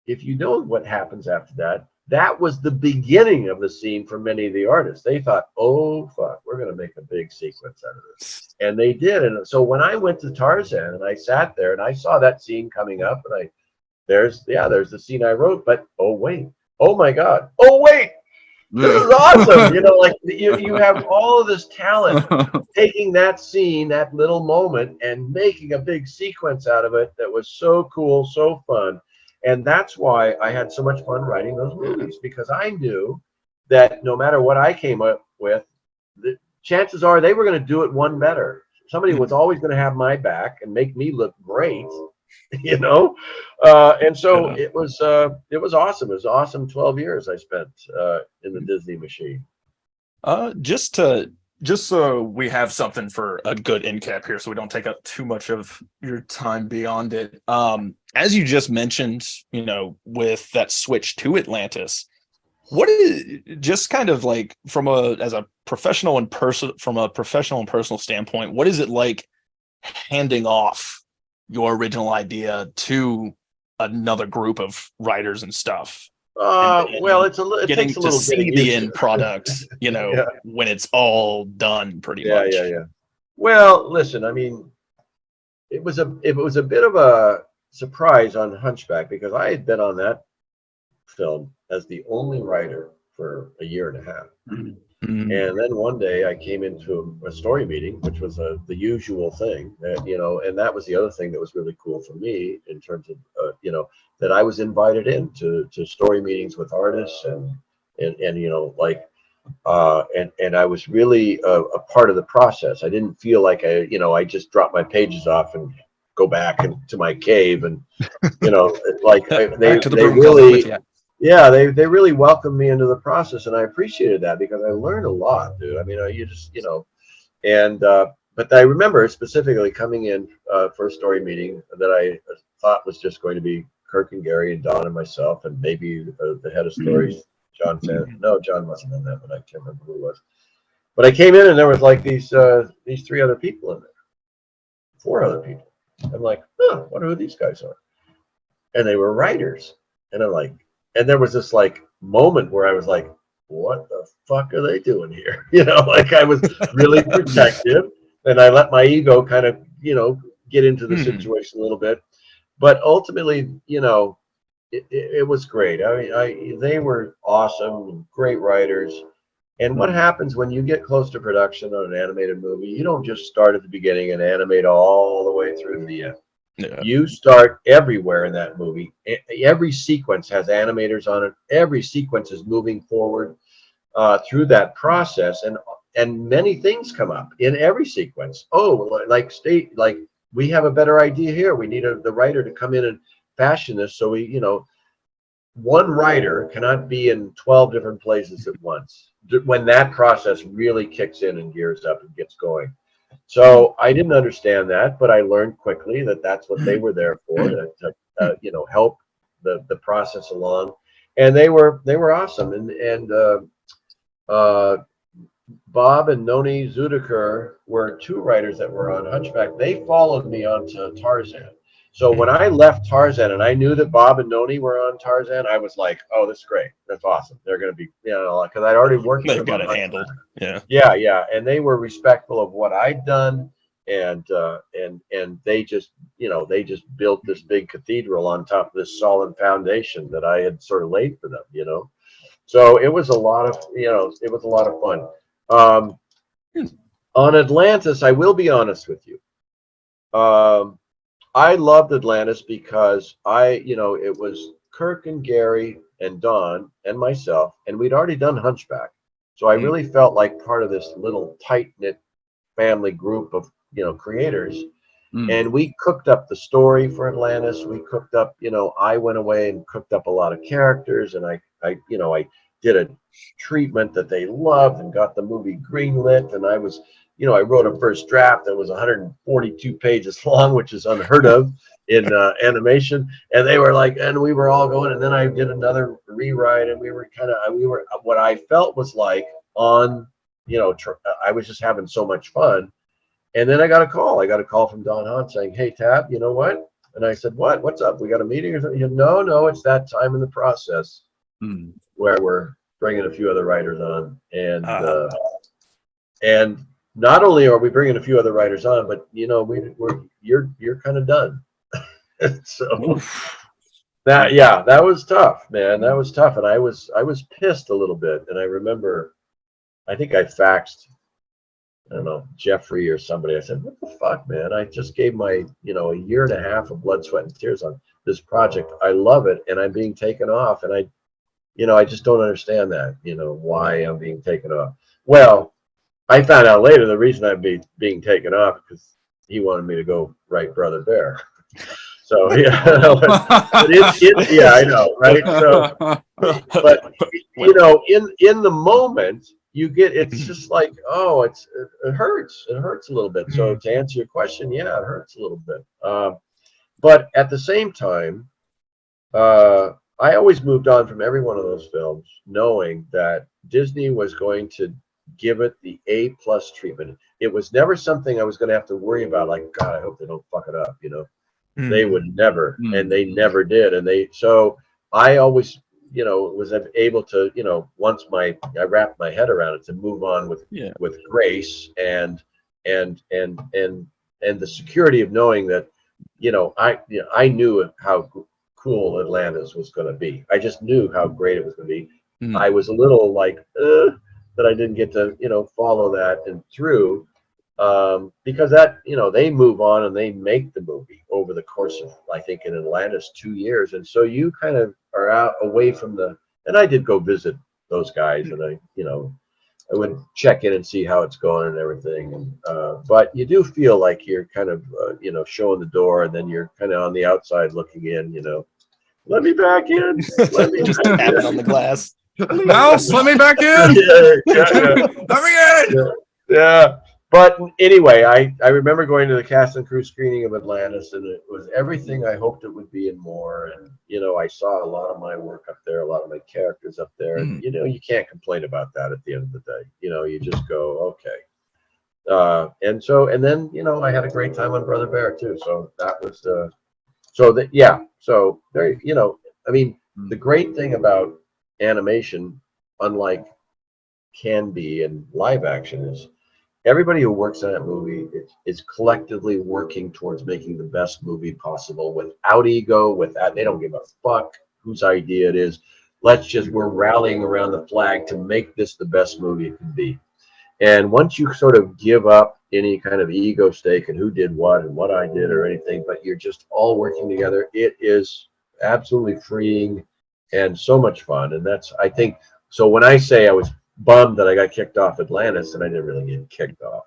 if you know what happens after that, that was the beginning of the scene for many of the artists. They thought, "Oh, fuck, we're going to make a big sequence out of this," and they did. And so when I went to Tarzan and I sat there and I saw that scene coming up, and there's the scene I wrote, but oh wait. Oh my God. Oh wait, this is awesome. You know, like you have all of this talent taking that scene, that little moment, and making a big sequence out of it that was so cool, so fun. And that's why I had so much fun writing those movies, because I knew that no matter what I came up with, the chances are they were going to do it one better. Somebody was always going to have my back and make me look great. You know, and so it was awesome. It was awesome 12 years I spent in the Disney machine. Just so we have something for a good end cap here, so we don't take up too much of your time beyond it. As you just mentioned, you know, with that switch to Atlantis, what is, just kind of like from a professional and personal standpoint, what is it like handing off your original idea to another group of writers and stuff? Well, it takes a little to see the end product, you know, when it's all done pretty much. Yeah. Well, listen, I mean, it was a bit of a surprise on Hunchback, because I had been on that film as the only writer for a year and a half. And then one day I came into a story meeting, which was the usual thing, you know, and that was the other thing that was really cool for me in terms of, you know, that I was invited in to story meetings with artists and you know, like, and I was really a part of the process. I didn't feel like I just dropped my pages off and go back into my cave and, you know, like they really. Yeah, they really welcomed me into the process, and I appreciated that, because I learned a lot, dude. I mean, you just, you know, and but I remember specifically coming in for a story meeting that I thought was just going to be Kirk and Gary and Don and myself, and maybe the head of stories, John said. No, John wasn't in that, but I can't remember who it was. But I came in, and there was like these 3 other people in there, 4 other people. I'm like, oh, I wonder who these guys are, and they were writers, and I'm like. And there was this like moment where I was like, what the fuck are they doing here? You know, like I was really protective, and I let my ego kind of, you know, get into the situation a little bit. But ultimately, you know, it was great. I mean, they were awesome, great writers. And what happens when you get close to production on an animated movie, you don't just start at the beginning and animate all the way through to the end. Yeah. You start everywhere in that movie. Every sequence has animators on it. Every sequence is moving forward through that process, and many things come up in every sequence. Oh, like we have a better idea here. We need the writer to come in and fashion this, so we, you know, one writer cannot be in 12 different places at once when that process really kicks in and gears up and gets going. So I didn't understand that, but I learned quickly that that's what they were there for, to you know, help the process along. And they were awesome. And Bob and Noni Zudiker were two writers that were on Hunchback. They followed me onto Tarzan. So when I left Tarzan and I knew that Bob and Noni were on Tarzan, I was like, oh, this is great. That's awesome. They're going to be, you know, because I'd already worked with They've them got on it handled. Yeah. Yeah, yeah. And they were respectful of what I'd done. And they just, you know, they just built this big cathedral on top of this solid foundation that I had sort of laid for them, you know. So it was a lot of, you know, it was a lot of fun. On Atlantis, I will be honest with you. I loved Atlantis because you know, it was Kirk and Gary and Don and myself, and we'd already done Hunchback. So I really felt like part of this little tight-knit family group of, you know, creators. And we cooked up the story for Atlantis. We cooked up, you know, I went away and cooked up a lot of characters, and I you know, I did a treatment that they loved and got the movie greenlit. And I was, you know, I wrote a first draft that was 142 pages long, which is unheard of in animation. And they were like, and we were all going. And then I did another rewrite, and we were what I felt was like on, you know, I was just having so much fun. And then I got a call. I got a call from Don Hahn saying, hey, Tab, you know what? And I said, what? What's up? We got a meeting or something? He said, no, it's that time in the process where we're bringing a few other writers on. And not only are we bringing a few other writers on, but, you know, you're kind of done. So that was tough, man. That was tough. And I was pissed a little bit. And I remember, I think I faxed, I don't know, Jeffrey or somebody. I said, what the fuck, man? I just gave my, you know, a year and a half of blood, sweat, and tears on this project. I love it. And I'm being taken off. And I just don't understand that, you know, why I'm being taken off. Well, I found out later the reason I'm being taken off because he wanted me to go write Brother Bear. So yeah, yeah, I know, right? So, but you know, in the moment, you get, it's just like, oh, it hurts a little bit. So to answer your question, yeah, it hurts a little bit. But at the same time, I always moved on from every one of those films, knowing that Disney was going to give it the A+ treatment. It was never something I was going to have to worry about. Like, God, I hope they don't fuck it up. You know, they would never, and they never did. And so I always, you know, was able to, you know, once I wrapped my head around it, to move on with grace and the security of knowing that, you know, I knew how cool Atlantis was going to be. I just knew how great it was going to be. I was a little like that I didn't get to, you know, follow that and through, because that, you know, they move on and they make the movie over the course of, I think in Atlantis, 2 years. And so you kind of are out away from and I did go visit those guys, and I would check in and see how it's going and everything. And, but you do feel like you're kind of, you know, showing the door, and then you're kind of on the outside looking in, you know, let me back in. Let me just tapping on the glass. Mouse, let me back in. Let me in. Yeah. But anyway, I remember going to the cast and crew screening of Atlantis, and it was everything I hoped it would be and more. And, you know, I saw a lot of my work up there, a lot of my characters up there. And, you know, you can't complain about that at the end of the day. You know, you just go, okay. And then, you know, I had a great time on Brother Bear too. So that was, so there, you know, I mean, the great thing about animation, unlike can be in live action, is everybody who works on that movie is collectively working towards making the best movie possible, without ego, without, they don't give a fuck whose idea it is. We're rallying around the flag to make this the best movie it can be. And once you sort of give up any kind of ego stake and who did what and what I did or anything, but you're just all working together, it is absolutely freeing and so much fun. And that's, I think, so when I say I was bummed that I got kicked off Atlantis, and I didn't really get kicked off.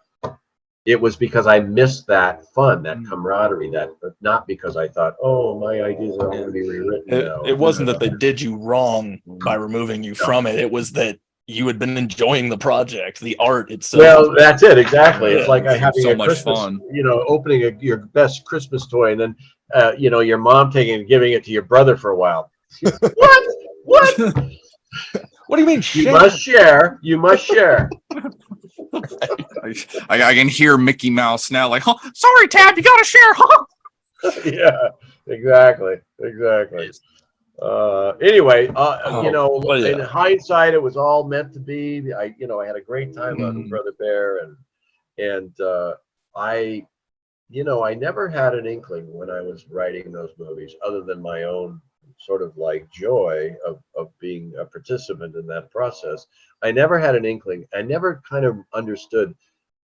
it was because I missed that fun, that camaraderie, but not because I thought, oh, my ideas are all going to be rewritten now. It wasn't that they did you wrong by removing you from it. It was that you had been enjoying the project, the art itself. Well, that's it, exactly. It's like having so a much Christmas, fun. opening your best Christmas toy, and then your mom taking and giving it to your brother for a while. What? What? What do you mean? You must share. You must share. I can hear Mickey Mouse now, like, oh, sorry, Tab, you gotta share, huh? Yeah, exactly. Anyway, in hindsight, it was all meant to be. I had a great time on Brother Bear, and I never had an inkling when I was writing those movies, other than my own sort of like joy of being a participant in that process. I never had an inkling. I never kind of understood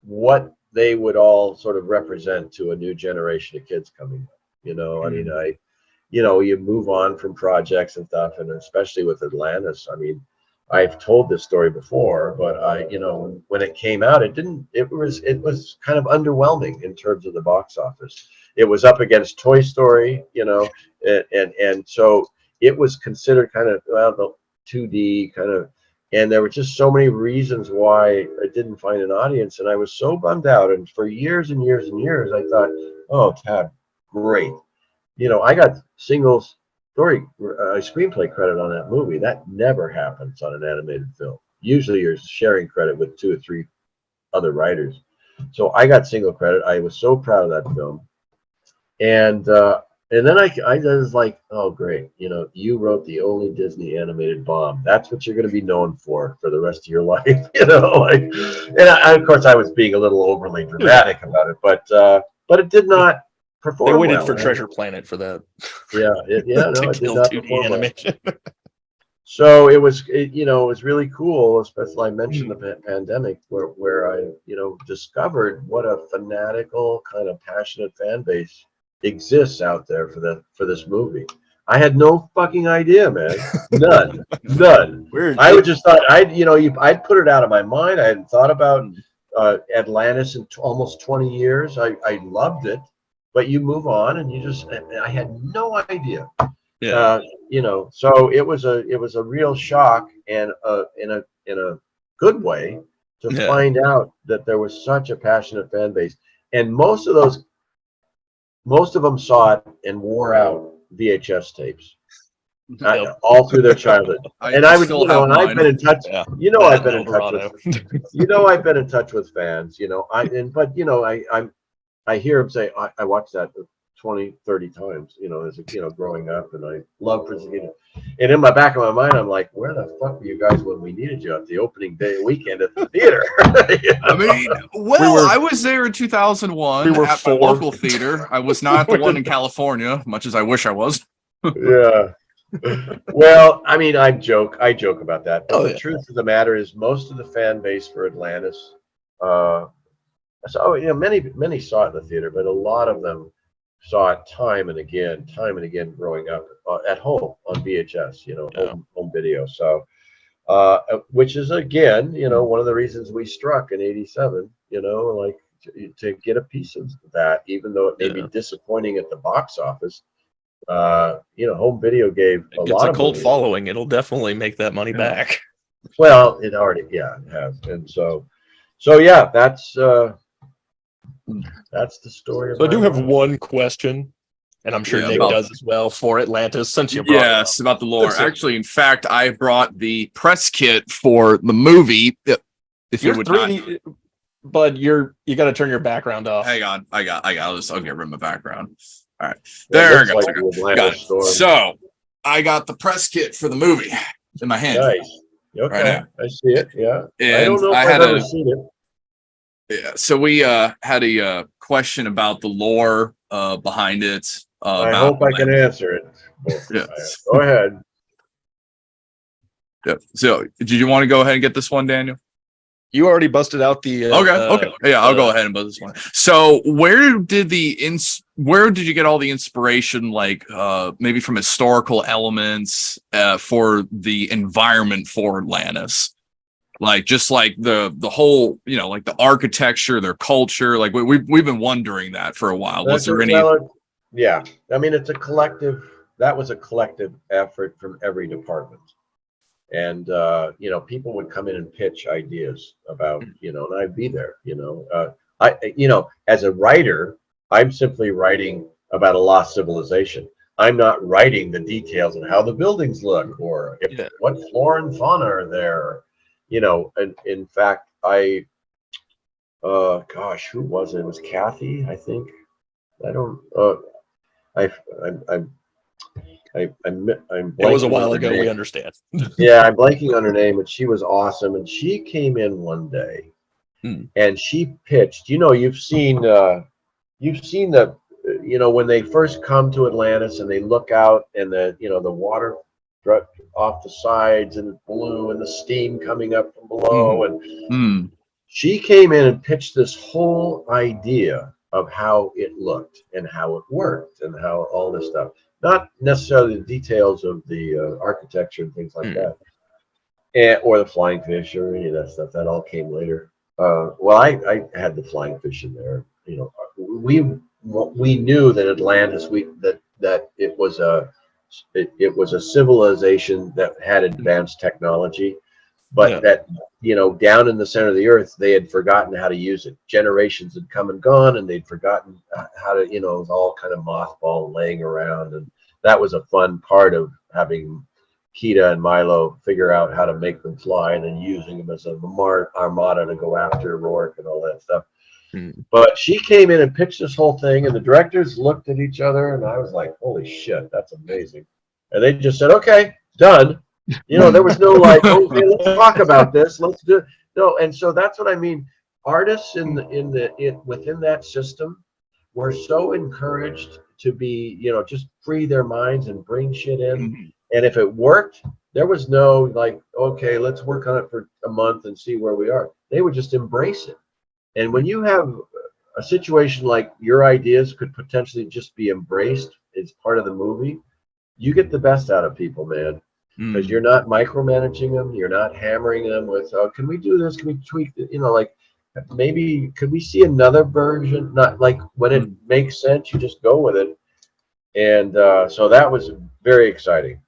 what they would all sort of represent to a new generation of kids coming up. I mean, you move on from projects and stuff, and especially with Atlantis. I mean, I've told this story before, but when it came out, it was kind of underwhelming in terms of the box office. It was up against Toy Story, and so it was considered kind of, well, the 2D kind of, and there were just so many reasons why it didn't find an audience, and I was so bummed out. And for years and years and years, I thought, oh, Tab, great. I got singles screenplay credit on that movie. That never happens on an animated film. Usually you're sharing credit with 2 or 3 other writers. So I got single credit. I was so proud of that film. And then I was like, oh, great. You wrote the only Disney animated bomb. That's what you're going to be known for the rest of your life. And of course I was being a little overly dramatic about it, but it did not perform. They waited for Treasure Planet for that. Yeah, it did not 2D animation. Well. So it was really cool, especially I mentioned the pandemic where I, discovered what a fanatical kind of passionate fan base exists out there for this movie. I had no fucking idea, man. None. Weird. I would just thought I'd put it out of my mind. I hadn't thought about Atlantis in almost 20 years. I loved it, but you move on and I had no idea. Yeah. So it was a real shock, and in a good way, to find out that there was such a passionate fan base, and most of them saw it and wore out VHS tapes all through their childhood. And I would, I've been in touch. Yeah. I've been in touch with. I've been in touch with fans. I hear them say, I watched that 20, 30 times, as growing up, and I love presenting. And in my back of my mind, I'm like, where the fuck were you guys when we needed you at the opening day weekend at the theater? I mean, I was there in 2001 at my local theater. I was not the one in California, much as I wish I was. Yeah. Well, I mean, I joke about that. But the truth of the matter is, most of the fan base for Atlantis, many saw it in the theater, but a lot of them saw it time and again growing up at home on VHS, home video. So, which is again, one of the reasons we struck in '87, to get a piece of that, even though it may be disappointing at the box office. Home video gave a lot of cult following. It'll definitely make that money back. Well, it already, it has, and so that's the story. So I do have one question, and I'm sure Nick does as well, for Atlantis, since you brought it up. About the lore. Actually, in fact, I brought the press kit for the movie. If you would 3D, but you got to turn your background off. Hang on, I'll get rid of my background. All right, there we go. Got it. So I got the press kit for the movie in my hand. Nice. Okay, right now. I see it. Yeah, and I don't know if I've ever seen it. Yeah, so we had a question about the lore behind it. I hope I can answer it. Yes. Go ahead. Yeah. So, did you want to go ahead and get this one, Daniel? You already busted out the. Okay. Yeah, I'll go ahead and bust this one. So, where did you get all the inspiration? Like, maybe from historical elements for the environment for Atlantis? Like just like the whole, you know, like the architecture, their culture. Like we've been wondering that for a while. Was there any? Yeah, I mean, it's a collective. That was a collective effort from every department, and you know, people would come in and pitch ideas about, you know, and I'd be there. You know, you know, as a writer, I'm simply writing about a lost civilization. I'm not writing the details of how the buildings look or what flora and fauna are there. You know, and in fact, gosh, who was it? It was Kathy, I think. I don't. I, I'm It was a blanking while on her ago. name. We understand. Yeah, I'm blanking on her name, and she was awesome. And she came in one day, and she pitched. You know, you've seen the, you know, when they first come to Atlantis and they look out and the, you know, the water off the sides and blue and the steam coming up from below, and she came in and pitched this whole idea of how it looked and how it worked and how all this stuff, not necessarily the details of the architecture and things like that, and, or the flying fish or any of that stuff. That all came later. Well, I had the flying fish in there. You know, we knew that Atlantis, that it was a civilization that had advanced technology, but that, you know, down in the center of the earth, they had forgotten how to use it. Generations had come and gone, and they'd forgotten how to, you know, it was all kind of mothball laying around. And that was a fun part of having Kita and Milo figure out how to make them fly and then using them as an armada to go after Rourke and all that stuff. But she came in and pitched this whole thing, and the directors looked at each other, and I was like, holy shit, that's amazing. And they just said, okay, done. You know, there was no like, okay, let's talk about this. Let's do it. No, and so that's what I mean. Artists within that system were so encouraged to be, you know, just free their minds and bring shit in. And if it worked, there was no like, okay, let's work on it for a month and see where we are. They would just embrace it. And when you have a situation like your ideas could potentially just be embraced as part of the movie, you get the best out of people, man. Because you're not micromanaging them, you're not hammering them with, oh, can we do this? Can we tweak it? You know, like maybe could we see another version? Not like when it makes sense, you just go with it. And so that was very exciting.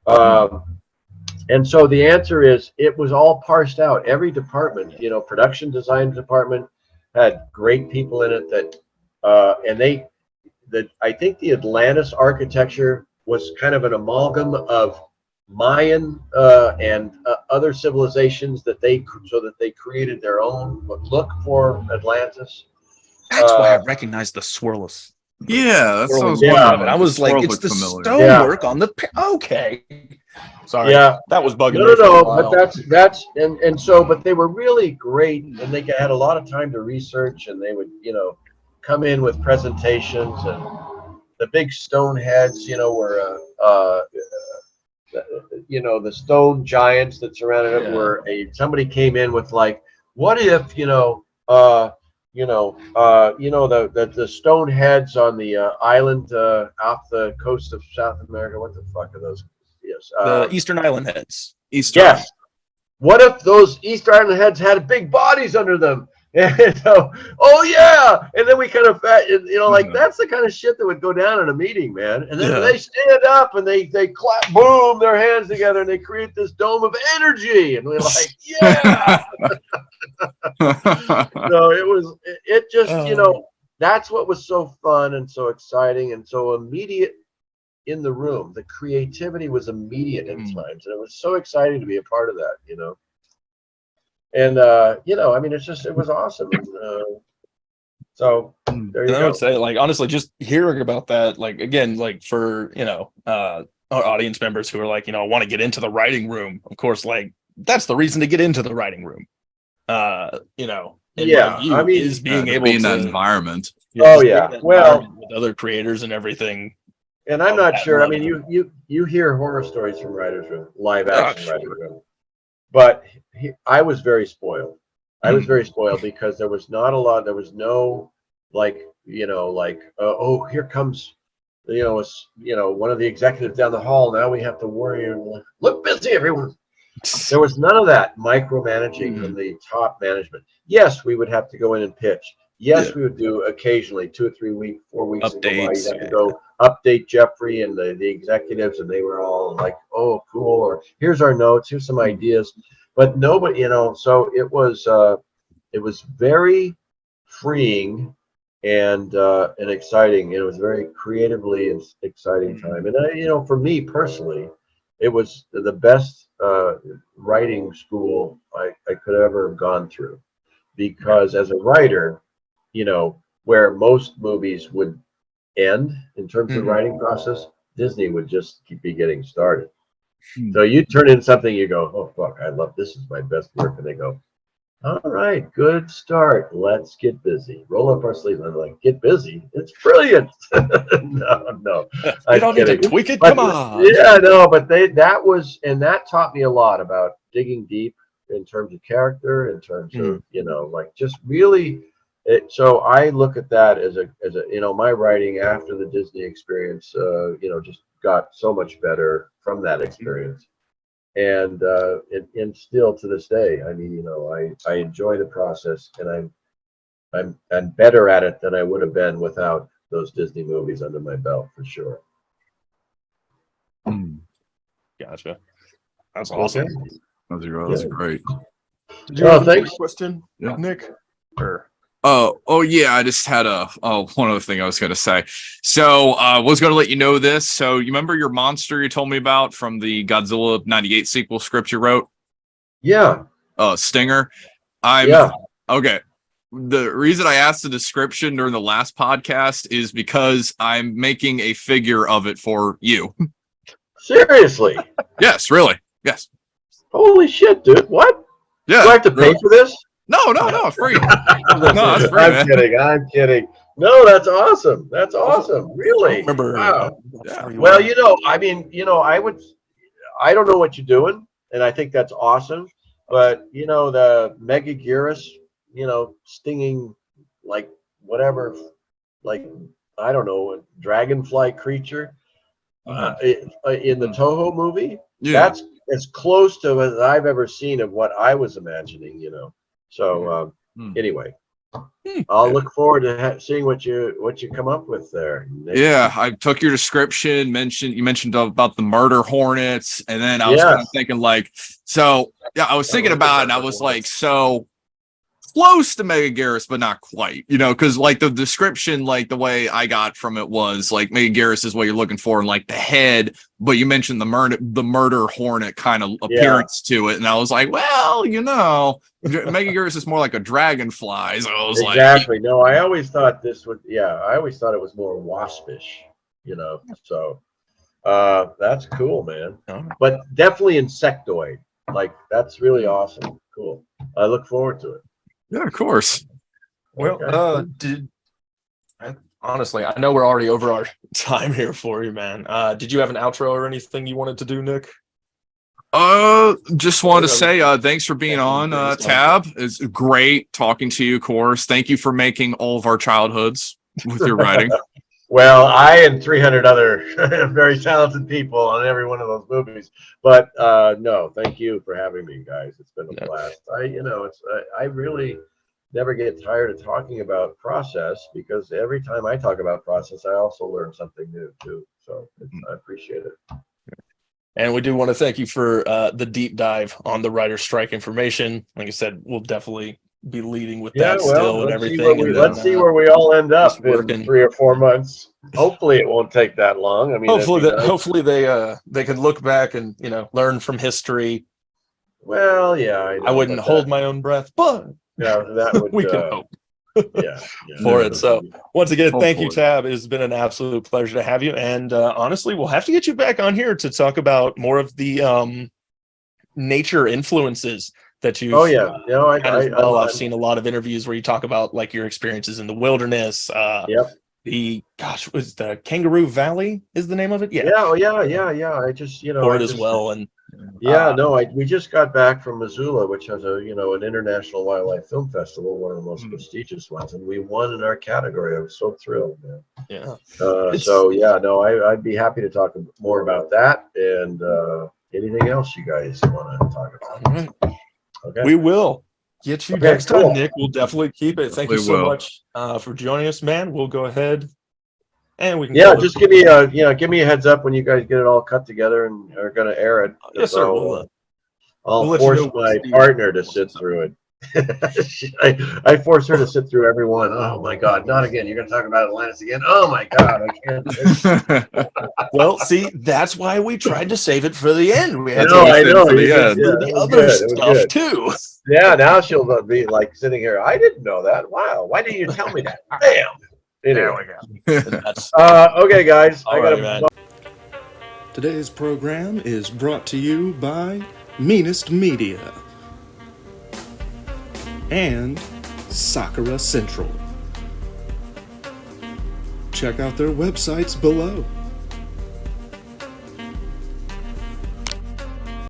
And so the answer is, it was all parsed out. Every department, you know, production design department had great people in it that, and I think the Atlantis architecture was kind of an amalgam of Mayan and other civilizations that they created their own look for Atlantis. That's why I recognized the swirlus. Yeah, that's what I was wondering. wondering. I was like, it's the stonework on the. Okay, sorry, that was bugging me. No, but that's and so, but they were really great, and they had a lot of time to research, and they would, you know, come in with presentations, and the big stone heads, you know, were you know, the stone giants that surrounded it were somebody came in with like, what if, the stone heads on the island off the coast of South America, what the fuck are those? Yes, the Eastern Island heads. Yes. What if those Eastern Island heads had big bodies under them? And so, oh yeah, and then we kind of, you know, like that's the kind of shit that would go down in a meeting, man. And then they stand up and they clap, boom, their hands together, and they create this dome of energy, and we're like, yeah. So it just, you know, that's what was so fun and so exciting and so immediate in the room. The creativity was immediate at times, and it was so exciting to be a part of that, you know. And you know, I mean, it was awesome. So there you go. I would say, like, honestly, just hearing about that, like, again, like for, you know, our audience members who are like, you know, want to get into the writing room, of course, like that's the reason to get into the writing room. You know, I mean, is being able be to in that environment. Oh yeah, well, with other creators and everything. And I'm not sure. I mean, you hear horror stories from writers room, live action writers room. But I was very spoiled. I was very spoiled because there was not a lot. There was no, like, you know, like, oh, here comes, you know, one of the executives down the hall. Now we have to worry and look busy, everyone. There was none of that micromanaging from the top management. Yes, we would have to go in and pitch. Yes, we would do occasionally 2 or 3 weeks, 4 weeks. Updates. You'd have to go update Jeffrey and the executives, and they were all like, "Oh, cool!" Or "Here's our notes. Here's some ideas." But nobody, so it was very freeing and exciting. It was very creatively and exciting time. And for me personally, it was the best writing school I could ever have gone through, because as a writer, where most movies would end in terms of the writing process, Disney would just be getting started. So you turn in something, you go, "Oh fuck, I love this. Is my best work," and they go, "All right, good start. Let's get busy. Roll up our sleeves." And I'm like, "Get busy? It's brilliant." No. You don't need to tweak it. But, Come on. Yeah, no, but that taught me a lot about digging deep in terms of character, in terms of just really. So I look at that as a my writing after the Disney experience, just got so much better from that experience. And still to this day, I mean, I enjoy the process, and I'm better at it than I would have been without those Disney movies under my belt, for sure. Gotcha. That's awesome. That's great. Did you have thanks. a question, Nick? Oh yeah, I just had one other thing I was going to say. So I was going to let you know this. So you remember your monster you told me about from the Godzilla '98 sequel script you wrote? Yeah. Stinger. Okay. The reason I asked the description during the last podcast is because I'm making a figure of it for you. Seriously? Yes, really. Yes. Holy shit, dude. What? Yeah. Do I have to pay for this? No, free. No, that's free. I'm kidding. No, that's awesome. That's awesome. Really? Wow. Yeah. Well, I don't know what you're doing, and I think that's awesome. But the Megaguirus, stinging like whatever, like I don't know, a dragonfly creature in the Toho movie. Yeah. That's as close to as I've ever seen of what I was imagining. So anyway, I'll look forward to seeing what you come up with there, Nick. Yeah, I took your description. You mentioned about the murder hornets, and then I was kind of thinking I was thinking about it, and I was like, so close to Megaguirus, but not quite, because like the description, like the way I got from it was like Megaguirus is what you're looking for, and like the head, but you mentioned the murder hornet kind of appearance to it, and I was like, well, Megaguirus is more like a dragonfly. So I was exactly. No, I always thought it was more waspish, So that's cool, man. But definitely insectoid. Like that's really awesome. Cool. I look forward to it. Yeah, of course. Well, honestly, I know we're already over our time here for you, man. Did you have an outro or anything you wanted to do, Nick? Just wanted to say thanks for being on, Tab. It's great talking to you, of course. Thank you for making all of our childhoods with your writing. Well, I and 300 other very talented people on every one of those movies. But no, thank you for having me, guys. It's been a blast. I really never get tired of talking about process, because every time I talk about process, I also learn something new too. So I appreciate it. And we do want to thank you for the deep dive on the writer's strike information. Like I said, we'll definitely be leading with that still and everything. Let's see where we all end up in 3 or 4 months. Hopefully it won't take that long. I mean, hopefully they can look back and learn from history. Well, yeah, I wouldn't hold my own breath, but that would we can hope. Yeah, for it. So once again, thank you, Tab. It's been an absolute pleasure to have you. And honestly, we'll have to get you back on here to talk about more of the nature influences that you've I've seen a lot of interviews where you talk about like your experiences in the wilderness. Was the Kangaroo Valley is the name of it? Yeah. Yeah. I just for it as well. And Yeah, no, we just got back from Missoula, which has an international wildlife film festival, one of the most prestigious ones, and we won in our category. I was so thrilled, man. Yeah. So yeah, no, I'd be happy to talk more about that and anything else you guys want to talk about. All right. Okay. We will get you next time, Nick. We'll definitely keep it. Thank you so much for joining us, man. We'll go ahead and we can. Yeah, just give me a heads up when you guys get it all cut together and are going to air it. Yes, sir. I'll force my partner to sit through it. I force her to sit through every one. Oh my God, not again! You're going to talk about Atlantis again? Oh my God, I can't. Well, see, that's why we tried to save it for the end. We had I know. The other stuff too. Yeah, now she'll be like sitting here. I didn't know that. Wow, why didn't you tell me that? Bam. Anyway. Okay, guys. Today's program is brought to you by Meanest Media and Sakura Central. Check out their websites below.